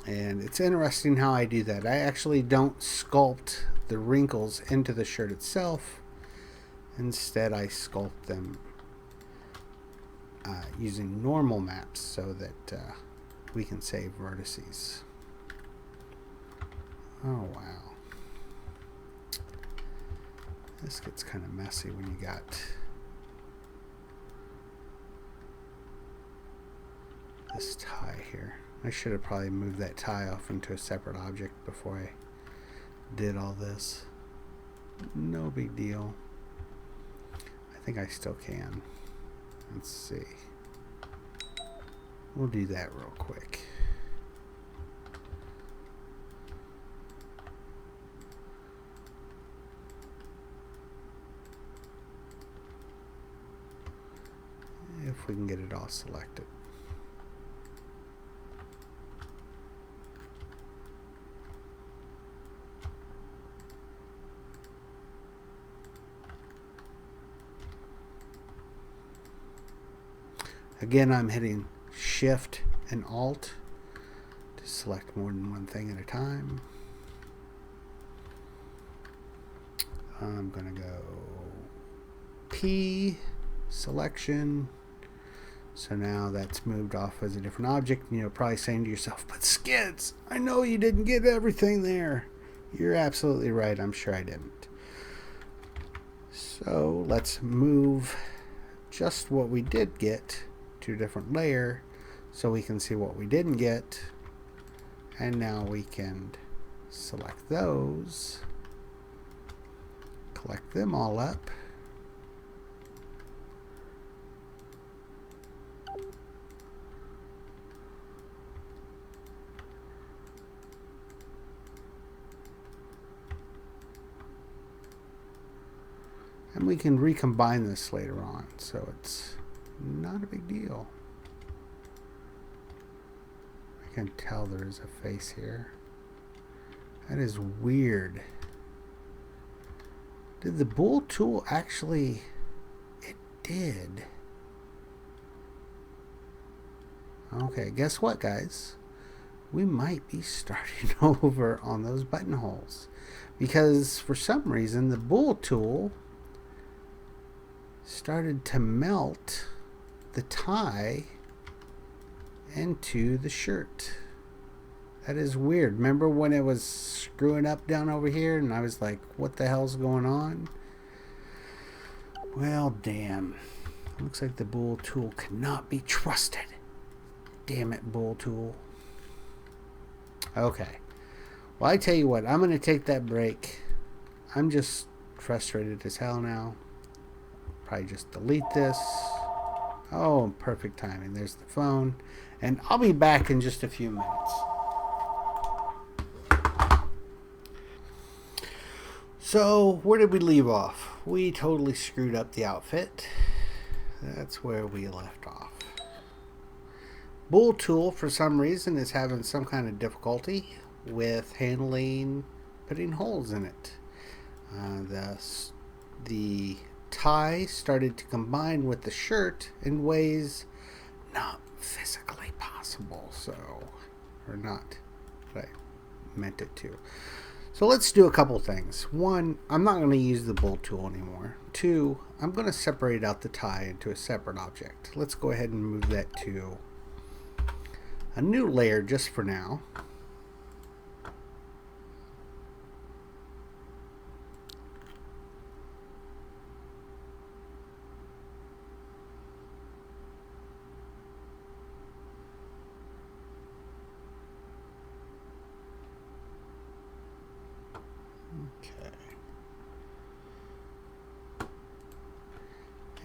And it's interesting how I do that. I actually don't sculpt the wrinkles into the shirt itself. Instead, I sculpt them using normal maps so that we can save vertices. Oh wow, this gets kind of messy when you got this tie here. I should have probably moved that tie off into a separate object before I did all this. No big deal. I think I still can. Let's see. We'll do that real quick. If we can get it all selected. Again, I'm hitting Shift and Alt to select more than one thing at a time. I'm going to go P, selection. So now that's moved off as a different object. And you're probably saying to yourself, but Skidz, I know you didn't get everything there. You're absolutely right. I'm sure I didn't. So let's move just what we did get to a different layer so we can see what we didn't get. And now we can select those, collect them all up. And we can recombine this later on, so it's not a big deal. I can tell there is a face here. That is weird. Did the bool tool actually... It did. Okay, guess what, guys? We might be starting over on those buttonholes. Because for some reason, the bool tool started to melt the tie into the shirt. That is weird. Remember when it was screwing up down over here and I was like, what the hell's going on? Well, damn. Looks like the bool tool cannot be trusted. Damn it, bool tool. Okay. Well, I tell you what, I'm going to take that break. I'm just frustrated as hell now. Probably just delete this. Oh, perfect timing. There's the phone. And I'll be back in just a few minutes. So, where did we leave off? We totally screwed up the outfit. That's where we left off. Bool tool, for some reason, is having some kind of difficulty with handling putting holes in it. The tie started to combine with the shirt in ways not physically possible, or not what I meant it to. So let's do a couple things. One, I'm not going to use the bool tool anymore. Two, I'm going to separate out the tie into a separate object. Let's go ahead and move that to a new layer just for now.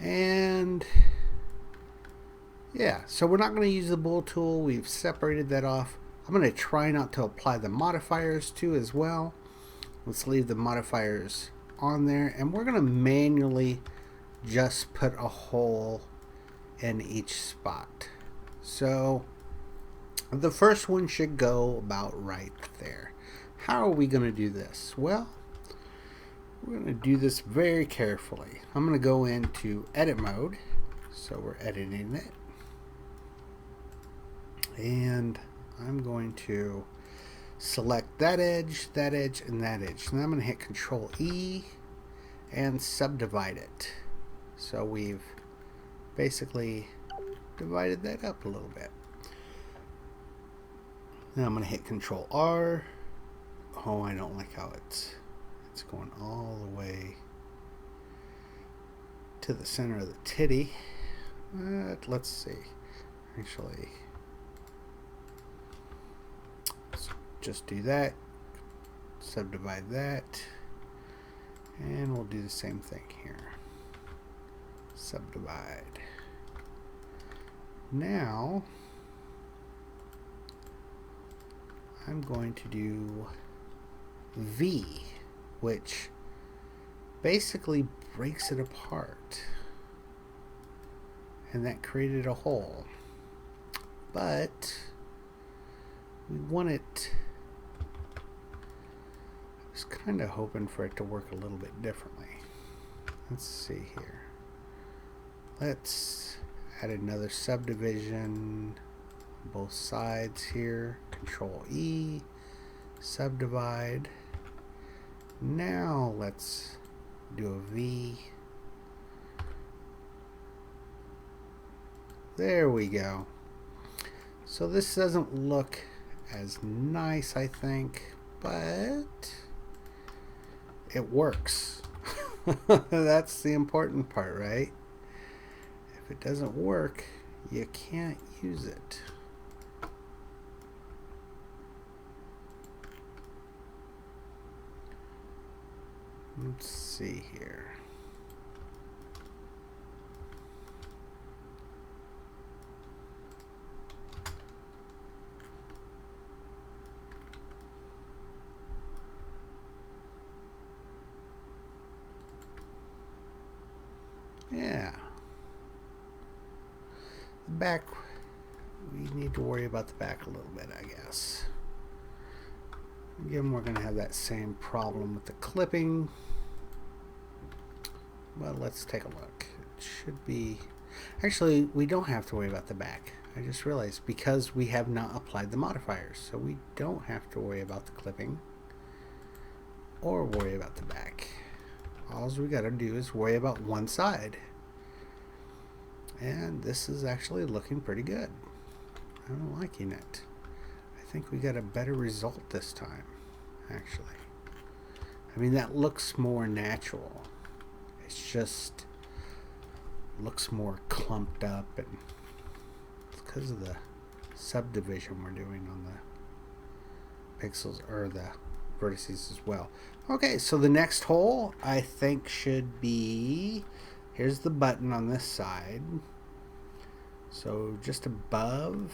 And yeah, so we're not going to use the bool tool. We've separated that off. I'm going to try not to apply the modifiers to as well. Let's leave the modifiers on there, and we're going to manually just put a hole in each spot. So the first one should go about right there. How are we going to do this? Well, we're going to do this very carefully. I'm going to go into edit mode. So we're editing it. And I'm going to select that edge, and that edge. And I'm going to hit Control E and subdivide it. So we've basically divided that up a little bit. Now I'm going to hit Control R. Oh, I don't like how it's going all the way to the center of the titty. But let's see. Actually, let's just do that. Subdivide that. And we'll do the same thing here. Subdivide. Now, I'm going to do V, which basically breaks it apart. And that created a hole. But we want it, I was kind of hoping for it to work a little bit differently. Let's see here. Let's add another subdivision on both sides here. Control E, subdivide. Now let's do a V. There we go. So this doesn't look as nice, I think, but it works. That's the important part, right? If it doesn't work, you can't use it. Let's see here. Yeah. The back, we need to worry about the back a little bit, I guess. Again, we're going to have that same problem with the clipping. Well, let's take a look. It should be... Actually, we don't have to worry about the back. I just realized because we have not applied the modifiers. So we don't have to worry about the clipping or worry about the back. All we got to do is worry about one side. And this is actually looking pretty good. I'm liking it. I think we got a better result this time, actually. I mean, that looks more natural. It's just looks more clumped up, and it's because of the subdivision we're doing on the pixels, or the vertices as well. Okay, so the next hole I think should be, here's the button on this side, so just above,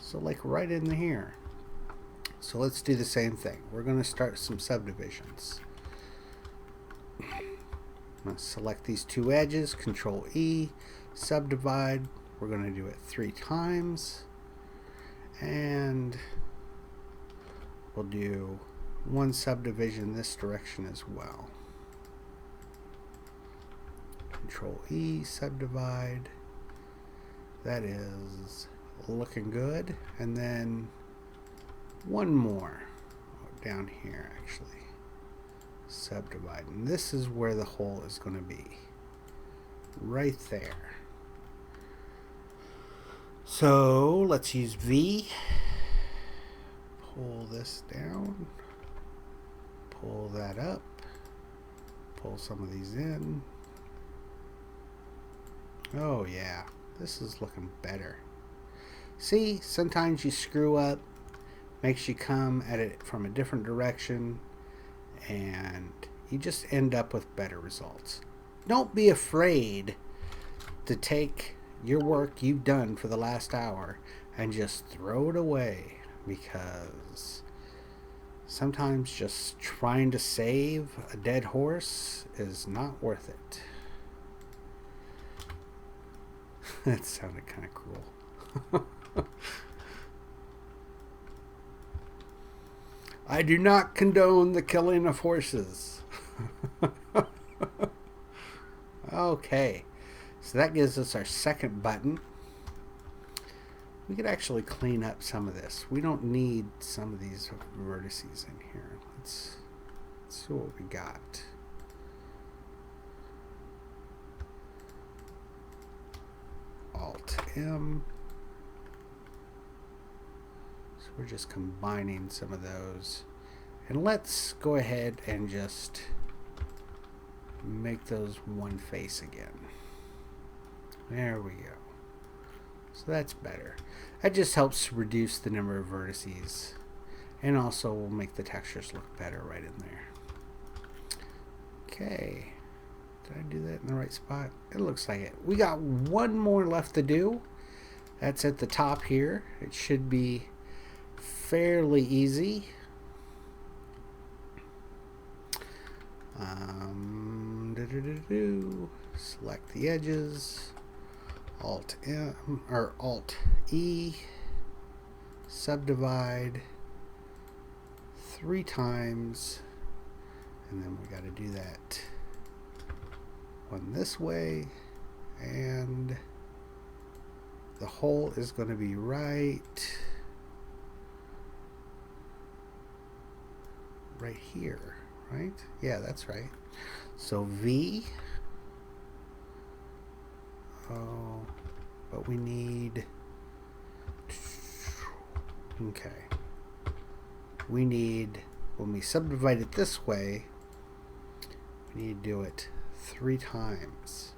so like right in here. So let's do the same thing. We're going to start some subdivisions. I'm going to select these two edges, Control E, subdivide. We're going to do it 3 times, and we'll do one subdivision this direction as well. Control E, subdivide. That is looking good. And then one more down here, actually. Subdivide. And this is where the hole is going to be. Right there. So let's use V. Pull this down. Pull that up. Pull some of these in. Oh yeah, this is looking better. See, sometimes you screw up, makes you come at it from a different direction, and you just end up with better results. Don't be afraid to take your work you've done for the last hour and just throw it away, because sometimes just trying to save a dead horse is not worth it. That sounded kind of cruel. I do not condone the killing of horses. Okay, so that gives us our second button. We could actually clean up some of this. We don't need some of these vertices in here. Let's see what we got. Alt M. So we're just combining some of those. And let's go ahead and just make those one face again. There we go. So that's better. That just helps reduce the number of vertices, and also will make the textures look better right in there. Okay. Did I do that in the right spot? It looks like it. We got one more left to do. That's at the top here. It should be fairly easy. Select the edges. Alt M or Alt E. Subdivide 3 times, and then we got to do that one this way, and the hole is going to be right here, right? Yeah, that's right. So V. Oh, but we need, okay, we need, when we subdivide it this way, we need to do it 3 times.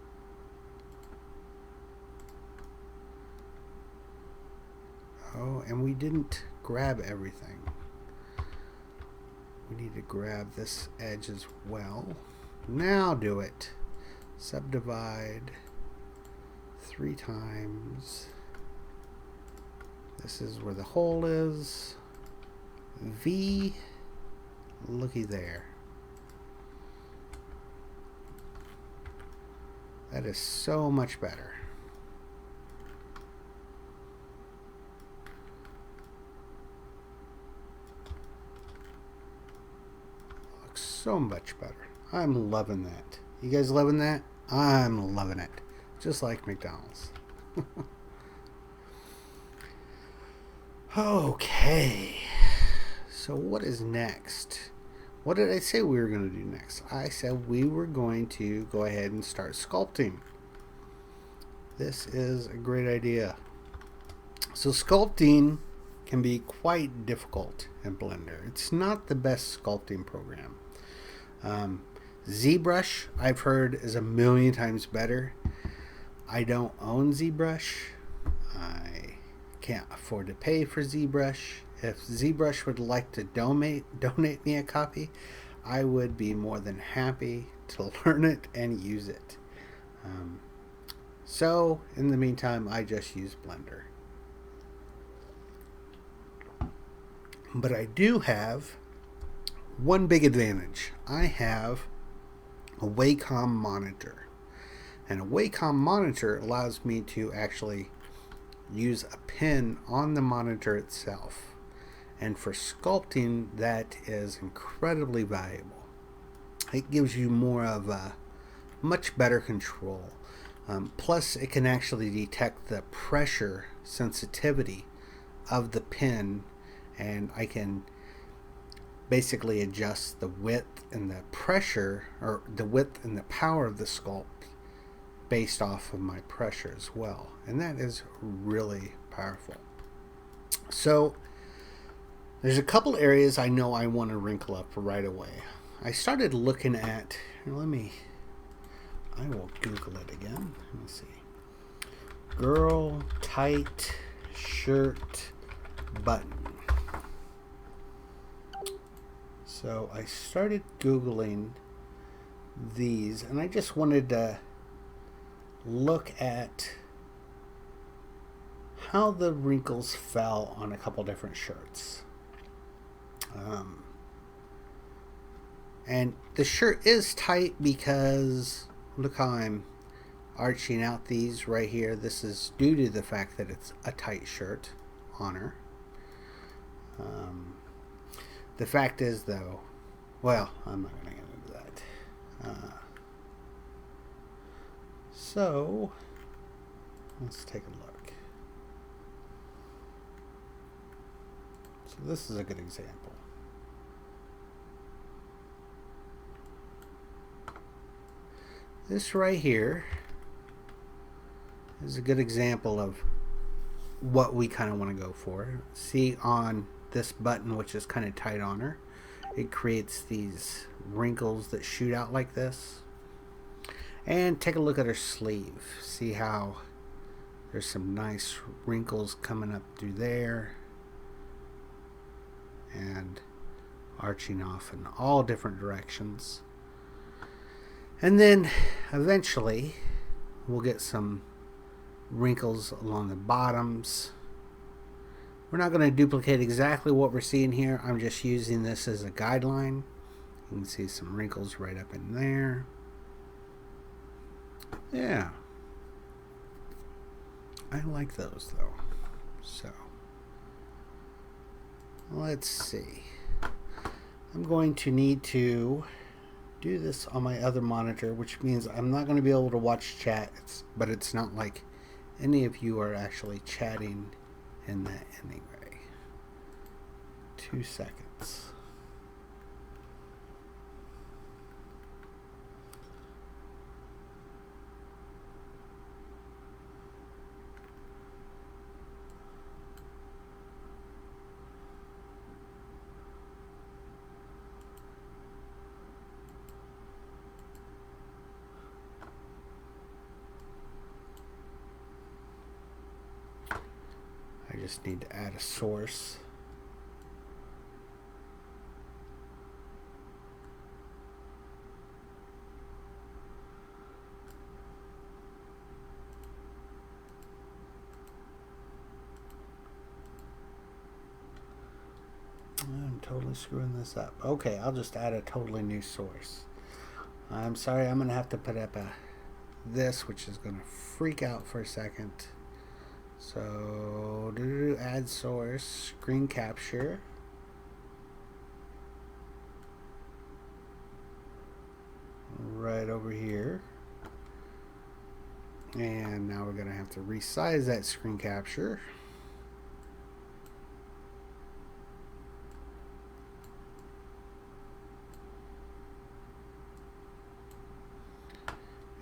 Oh, and we didn't grab everything. We need to grab this edge as well. Now do it. Subdivide 3 times. This is where the hole is. V. Looky there. That is so much better. Looks so much better. I'm loving that. You guys loving that? I'm loving it. Just like McDonald's. Okay. So what is next? What did I say we were going to do next? I said we were going to go ahead and start sculpting. This is a great idea. So sculpting can be quite difficult in Blender. It's not the best sculpting program. ZBrush, I've heard, is 1,000,000 times better. I don't own ZBrush. I can't afford to pay for ZBrush. If ZBrush would like to donate me a copy, I would be more than happy to learn it and use it. So, in the meantime, I just use Blender. But I do have one big advantage. I have a Wacom monitor. And a Wacom monitor allows me to actually use a pen on the monitor itself. And for sculpting, that is incredibly valuable. It gives you more of a much better control. Plus, it can actually detect the pressure sensitivity of the pen, and I can basically adjust the width and the pressure, or the width and the power of the sculpt based off of my pressure as well. And that is really powerful. So there's a couple areas I know I want to wrinkle up right away. I started looking at, I will Google it again. Let me see. Girl tight shirt button. So I started Googling these, and I just wanted to look at how the wrinkles fell on a couple different shirts. And the shirt is tight because look how I'm arching out these right here. This is due to the fact that it's a tight shirt on her. The fact is, though, well, I'm not going to get into that. So let's take a look. So this is a good example. This right here is a good example of what we kind of want to go for. See on this button, which is kind of tight on her, it creates these wrinkles that shoot out like this. And take a look at her sleeve. See how there's some nice wrinkles coming up through there and arching off in all different directions. And then eventually we'll get some wrinkles along the bottoms. We're not going to duplicate exactly what we're seeing here. I'm just using this as a guideline. You can see some wrinkles right up in there. Yeah. I like those though. So, let's see. I'm going to need to do this on my other monitor, which means I'm not going to be able to watch chat, but it's not like any of you are actually chatting in that anyway. 2 seconds. I just need to add a source. I'm totally screwing this up. Okay, I'll just add a totally new source. I'm sorry, I'm going to have to put up this, which is going to freak out for a second. So, add source, screen capture. Right over here. And now we're going to have to resize that screen capture.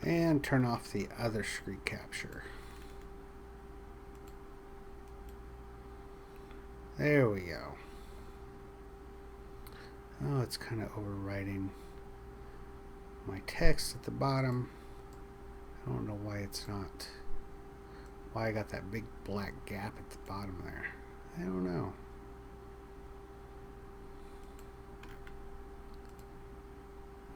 And turn off the other screen capture. There we go. Oh, it's kind of overwriting my text at the bottom. I don't know why it's not. Why I got that big black gap at the bottom there. I don't know.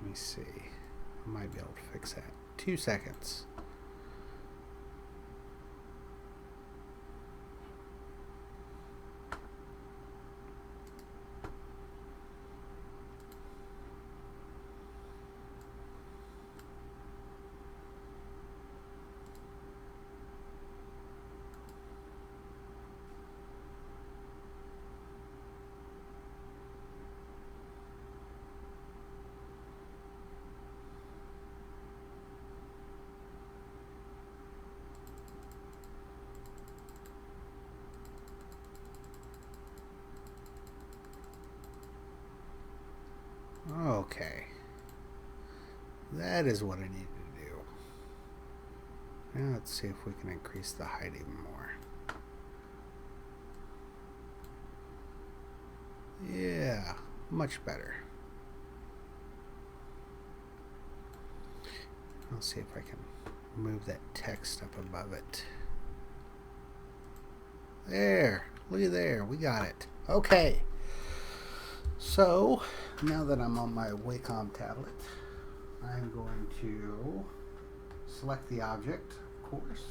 Let me see. I might be able to fix that. 2 seconds. Okay. That is what I need to do. Now let's see if we can increase the height even more. Yeah, much better. I'll see if I can move that text up above it. There. Look at there. We got it. Okay. So, now that I'm on my Wacom tablet, I'm going to select the object, of course,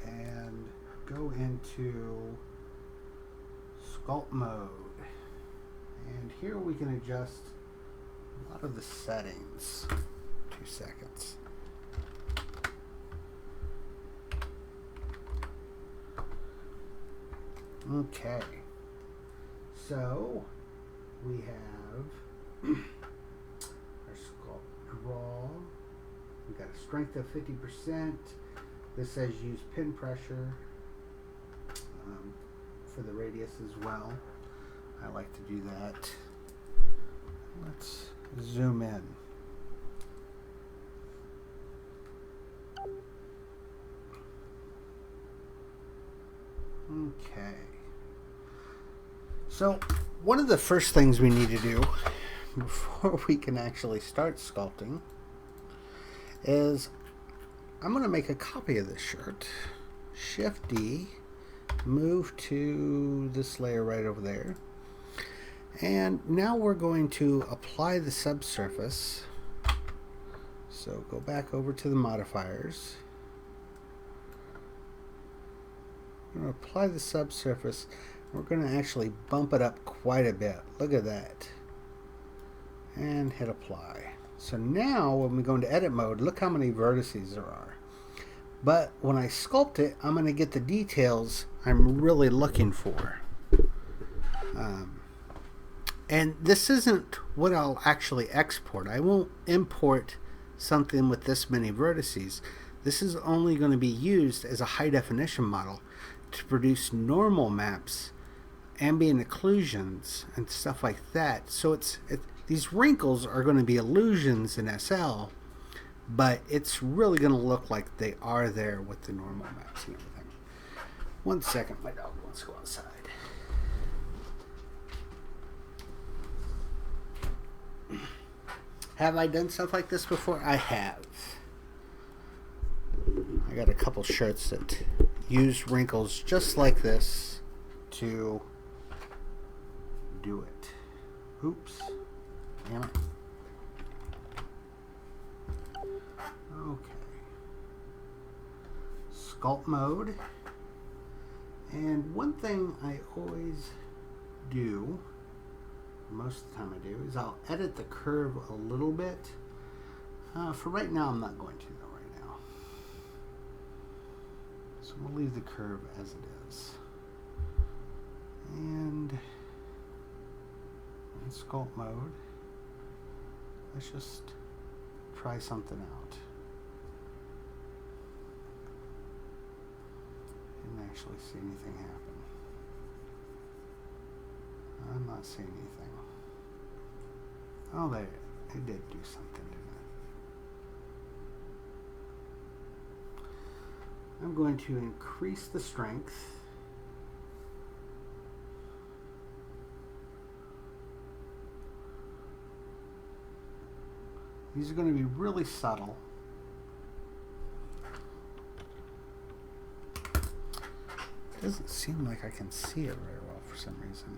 and go into sculpt mode. And here we can adjust a lot of the settings. 2 seconds. Okay. So we have our sculpt draw. We got a strength of 50%. This says use pin pressure for the radius as well. I like to do that. Let's zoom in. Okay. So, one of the first things we need to do before we can actually start sculpting is I'm going to make a copy of this shirt. Shift D, move to this layer right over there. And now we're going to apply the subsurface. So go back over to the modifiers. We're going to apply the subsurface. We're going to actually bump it up quite a bit. Look at that. And hit apply. So now when we go into edit mode, look how many vertices there are. But when I sculpt it, I'm going to get the details I'm really looking for. And this isn't what I'll actually export. I won't import something with this many vertices. This is only going to be used as a high definition model to produce normal maps, ambient occlusions, and stuff like that. So these wrinkles are going to be illusions in SL, but it's really going to look like they are there with the normal maps and everything. 1 second, my dog wants to go outside. Have I done stuff like this before? I have. I got a couple shirts that use wrinkles just like this to do it. Oops. Damn it. Okay. Sculpt mode. And one thing I always do, most of the time I do, is I'll edit the curve a little bit. For right now, I'm not going to though right now. So we'll leave the curve as it is. And in sculpt mode, let's just try something out. Didn't actually see anything happen. I'm not seeing anything. Oh, it did do something, didn't it? I'm going to increase the strength. These are going to be really subtle. It doesn't seem like I can see it very well for some reason.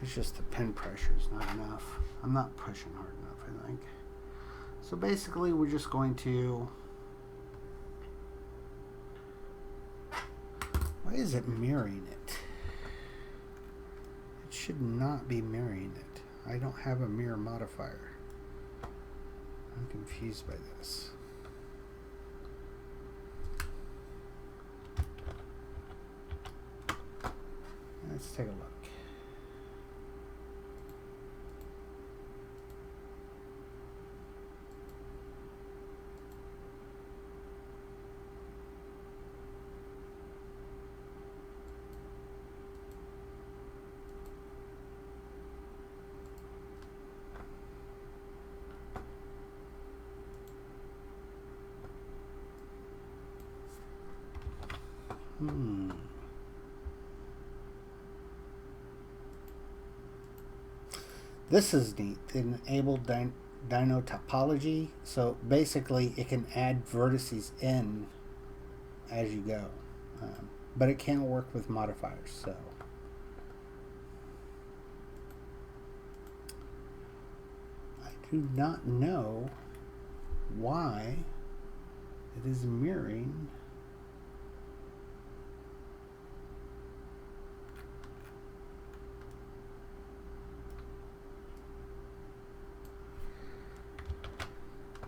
It's just the pen pressure is not enough. I'm not pushing hard enough, I think. So basically, we're just going to... Why is it mirroring it? It should not be mirroring it. I don't have a mirror modifier. I'm confused by this. Let's take a look. This is neat. Enable dyno topology. So basically, it can add vertices in as you go, but it can't work with modifiers. So I do not know why it is mirroring.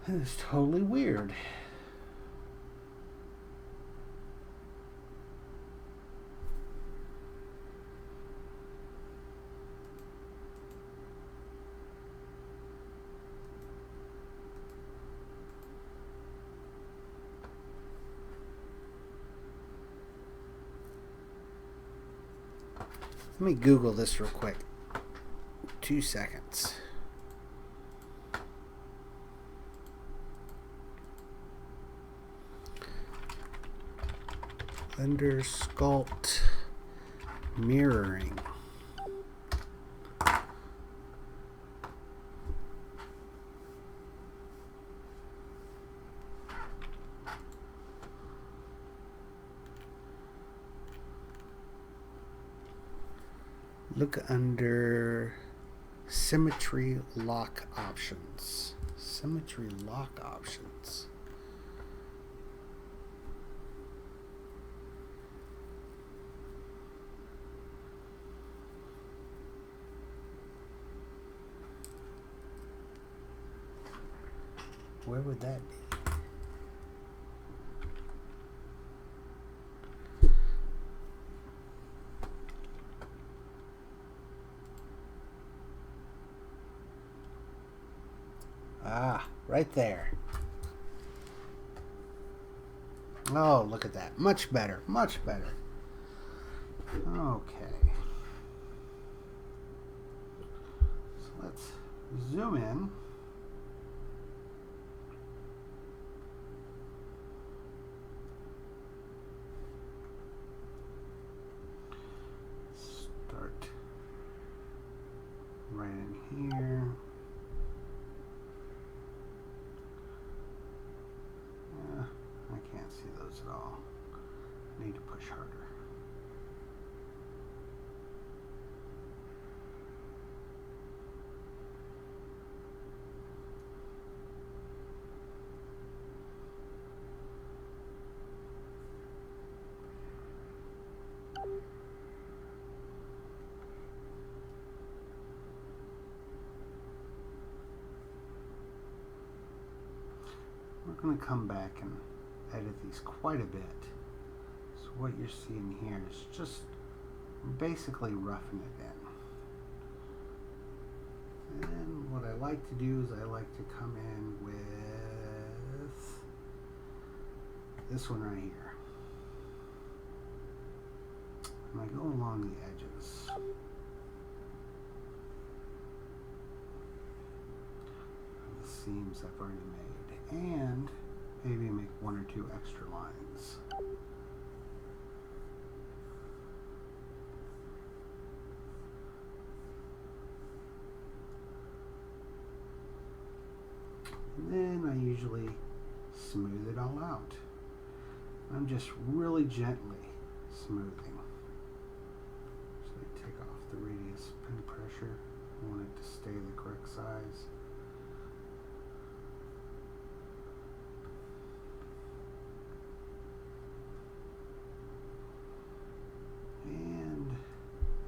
That is totally weird. Let me Google this real quick. 2 seconds. Blender Sculpt mirroring. Look under symmetry lock options. Symmetry lock options. Where would that be? Ah, right there. Oh, look at that. Much better. Much better. Okay. So let's zoom in. Start right in here. I can't see those at all. I need to push harder. We're going to come back and edit these quite a bit. So what you're seeing here is just basically roughing it in. And what I like to do is I like to come in with this one right here. And I go along the edges. The seams I've already made. And maybe make 1 or 2 extra lines. And then I usually smooth it all out. I'm just really gently smoothing. So I take off the radius pin pressure. I want it to stay the correct size. And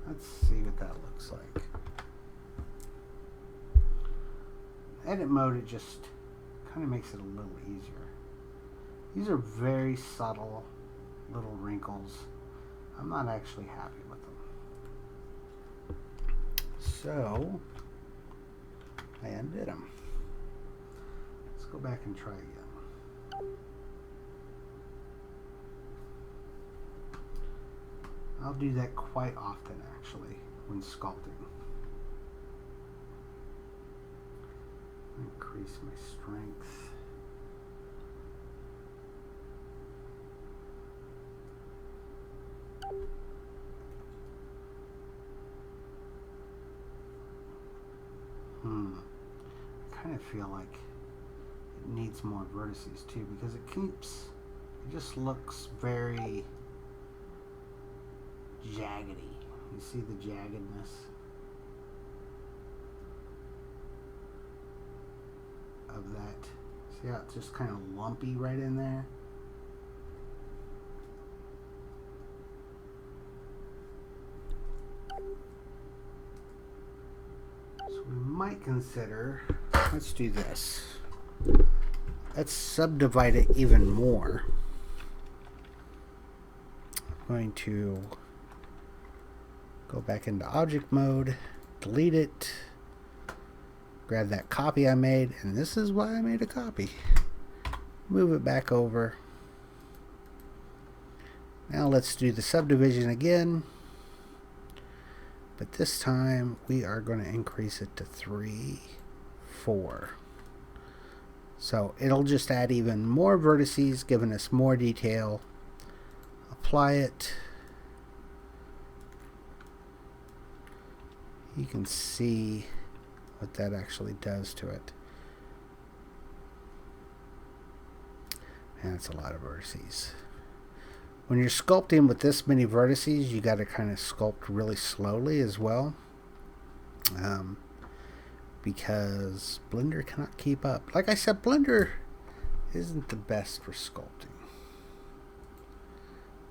let's see what that looks like. Edit mode, it just kind of makes it a little easier. These are very subtle little wrinkles. I'm not actually happy with them. So I undid them. Let's go back and try again. I'll do that quite often actually when sculpting. Increase my strength. I kind of feel like it needs more vertices too, because it just looks very jaggedy. You see the jaggedness? Of that. See how it's just kind of lumpy right in there? So we might consider, let's do this. Let's subdivide it even more. I'm going to go back into object mode, delete it, grab that copy I made, and this is why I made a copy. Move it back over. Now let's do the subdivision again. But this time we are going to increase it to 3, 4. So it'll just add even more vertices, giving us more detail. Apply it. You can see what that actually does to it. And it's a lot of vertices. When you're sculpting with this many vertices, you got to kind of sculpt really slowly as well. Because Blender cannot keep up. Like I said, Blender isn't the best for sculpting.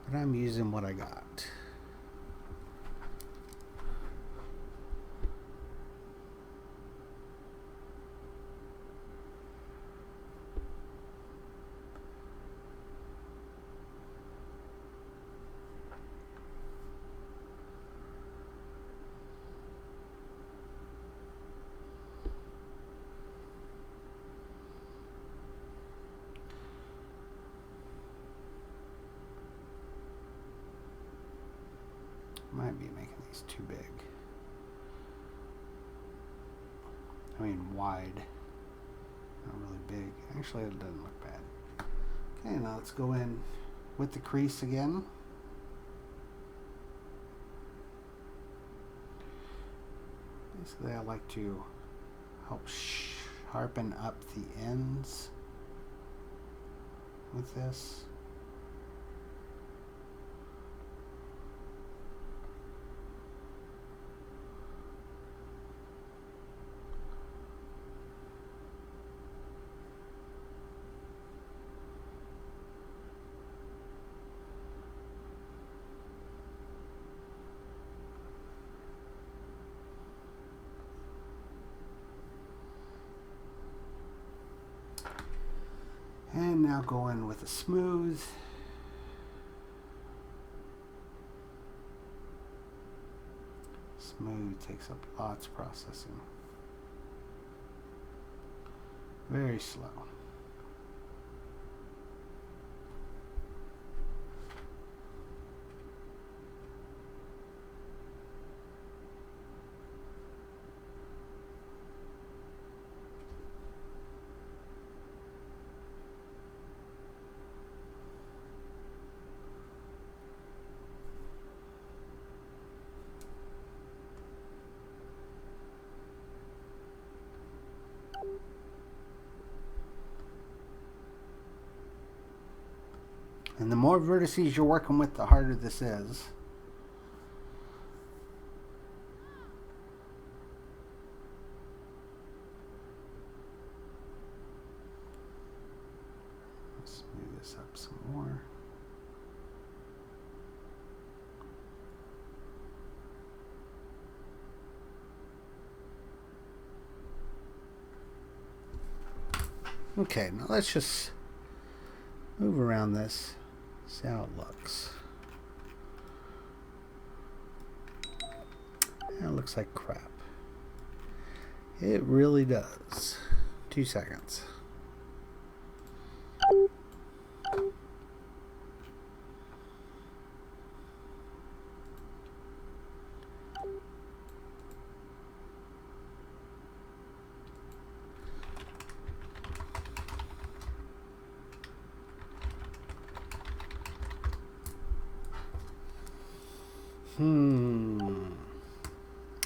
But I'm using what I got. Might be making these too big. I mean wide. Not really big. Actually, it doesn't look bad. Okay, now let's go in with the crease again. Basically, I like to help sharpen up the ends with this. And now go in with a smooth. Smooth takes up lots of processing. Very slow. And the more vertices you're working with, the harder this is. Let's smooth this up some more. Okay, now let's just move around this. See how it looks. That looks like crap. It really does. 2 seconds.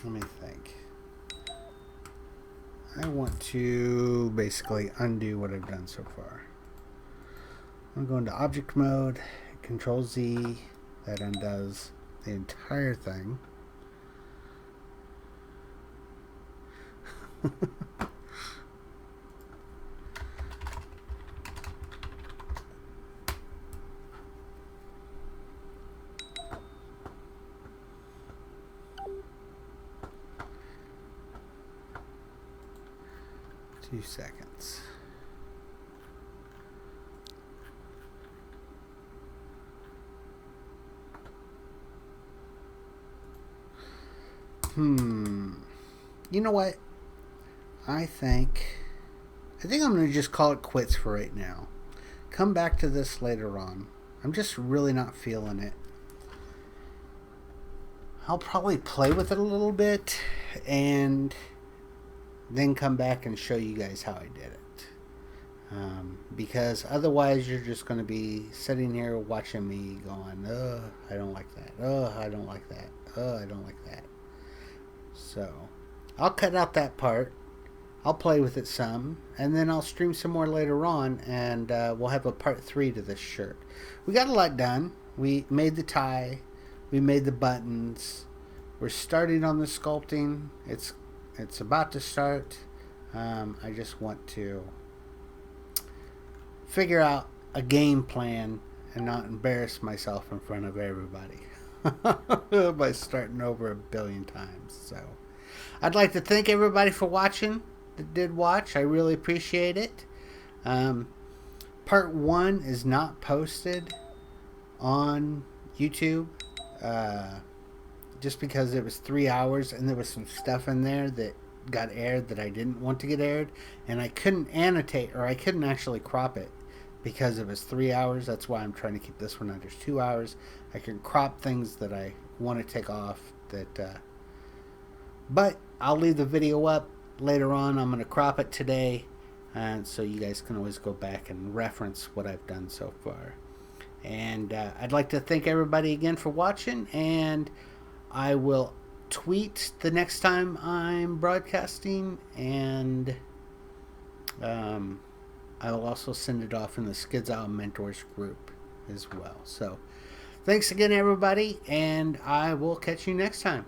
Let me think. I want to basically undo what I've done so far. I'm going to object mode, Control Z, that undoes the entire thing. Few seconds. You know what? I think I'm going to just call it quits for right now. Come back to this later on. I'm just really not feeling it. I'll probably play with it a little bit and then come back and show you guys how I did it. Because otherwise you're just going to be sitting here watching me going, oh, I don't like that. Oh, I don't like that. Oh, I don't like that. So I'll cut out that part. I'll play with it some, and then I'll stream some more later on, and we'll have a part 3 to this shirt. We got a lot done. We made the tie. We made the buttons. We're starting on the sculpting. It's about to start. I just want to figure out a game plan and not embarrass myself in front of everybody by starting over a billion times. So I'd like to thank everybody for watching that did watch. I really appreciate it. Part 1 is not posted on YouTube just because it was 3 hours and there was some stuff in there that got aired that I didn't want to get aired, and I couldn't annotate, or I couldn't actually crop it because it was 3 hours. That's why I'm trying to keep this one under 2 hours. I can crop things that I want to take off but I'll leave the video up later on. I'm going to crop it today, and so you guys can always go back and reference what I've done so far. And I'd like to thank everybody again for watching, and I will tweet the next time I'm broadcasting, and I will also send it off in the Skidz Mentors group as well. So thanks again, everybody, and I will catch you next time.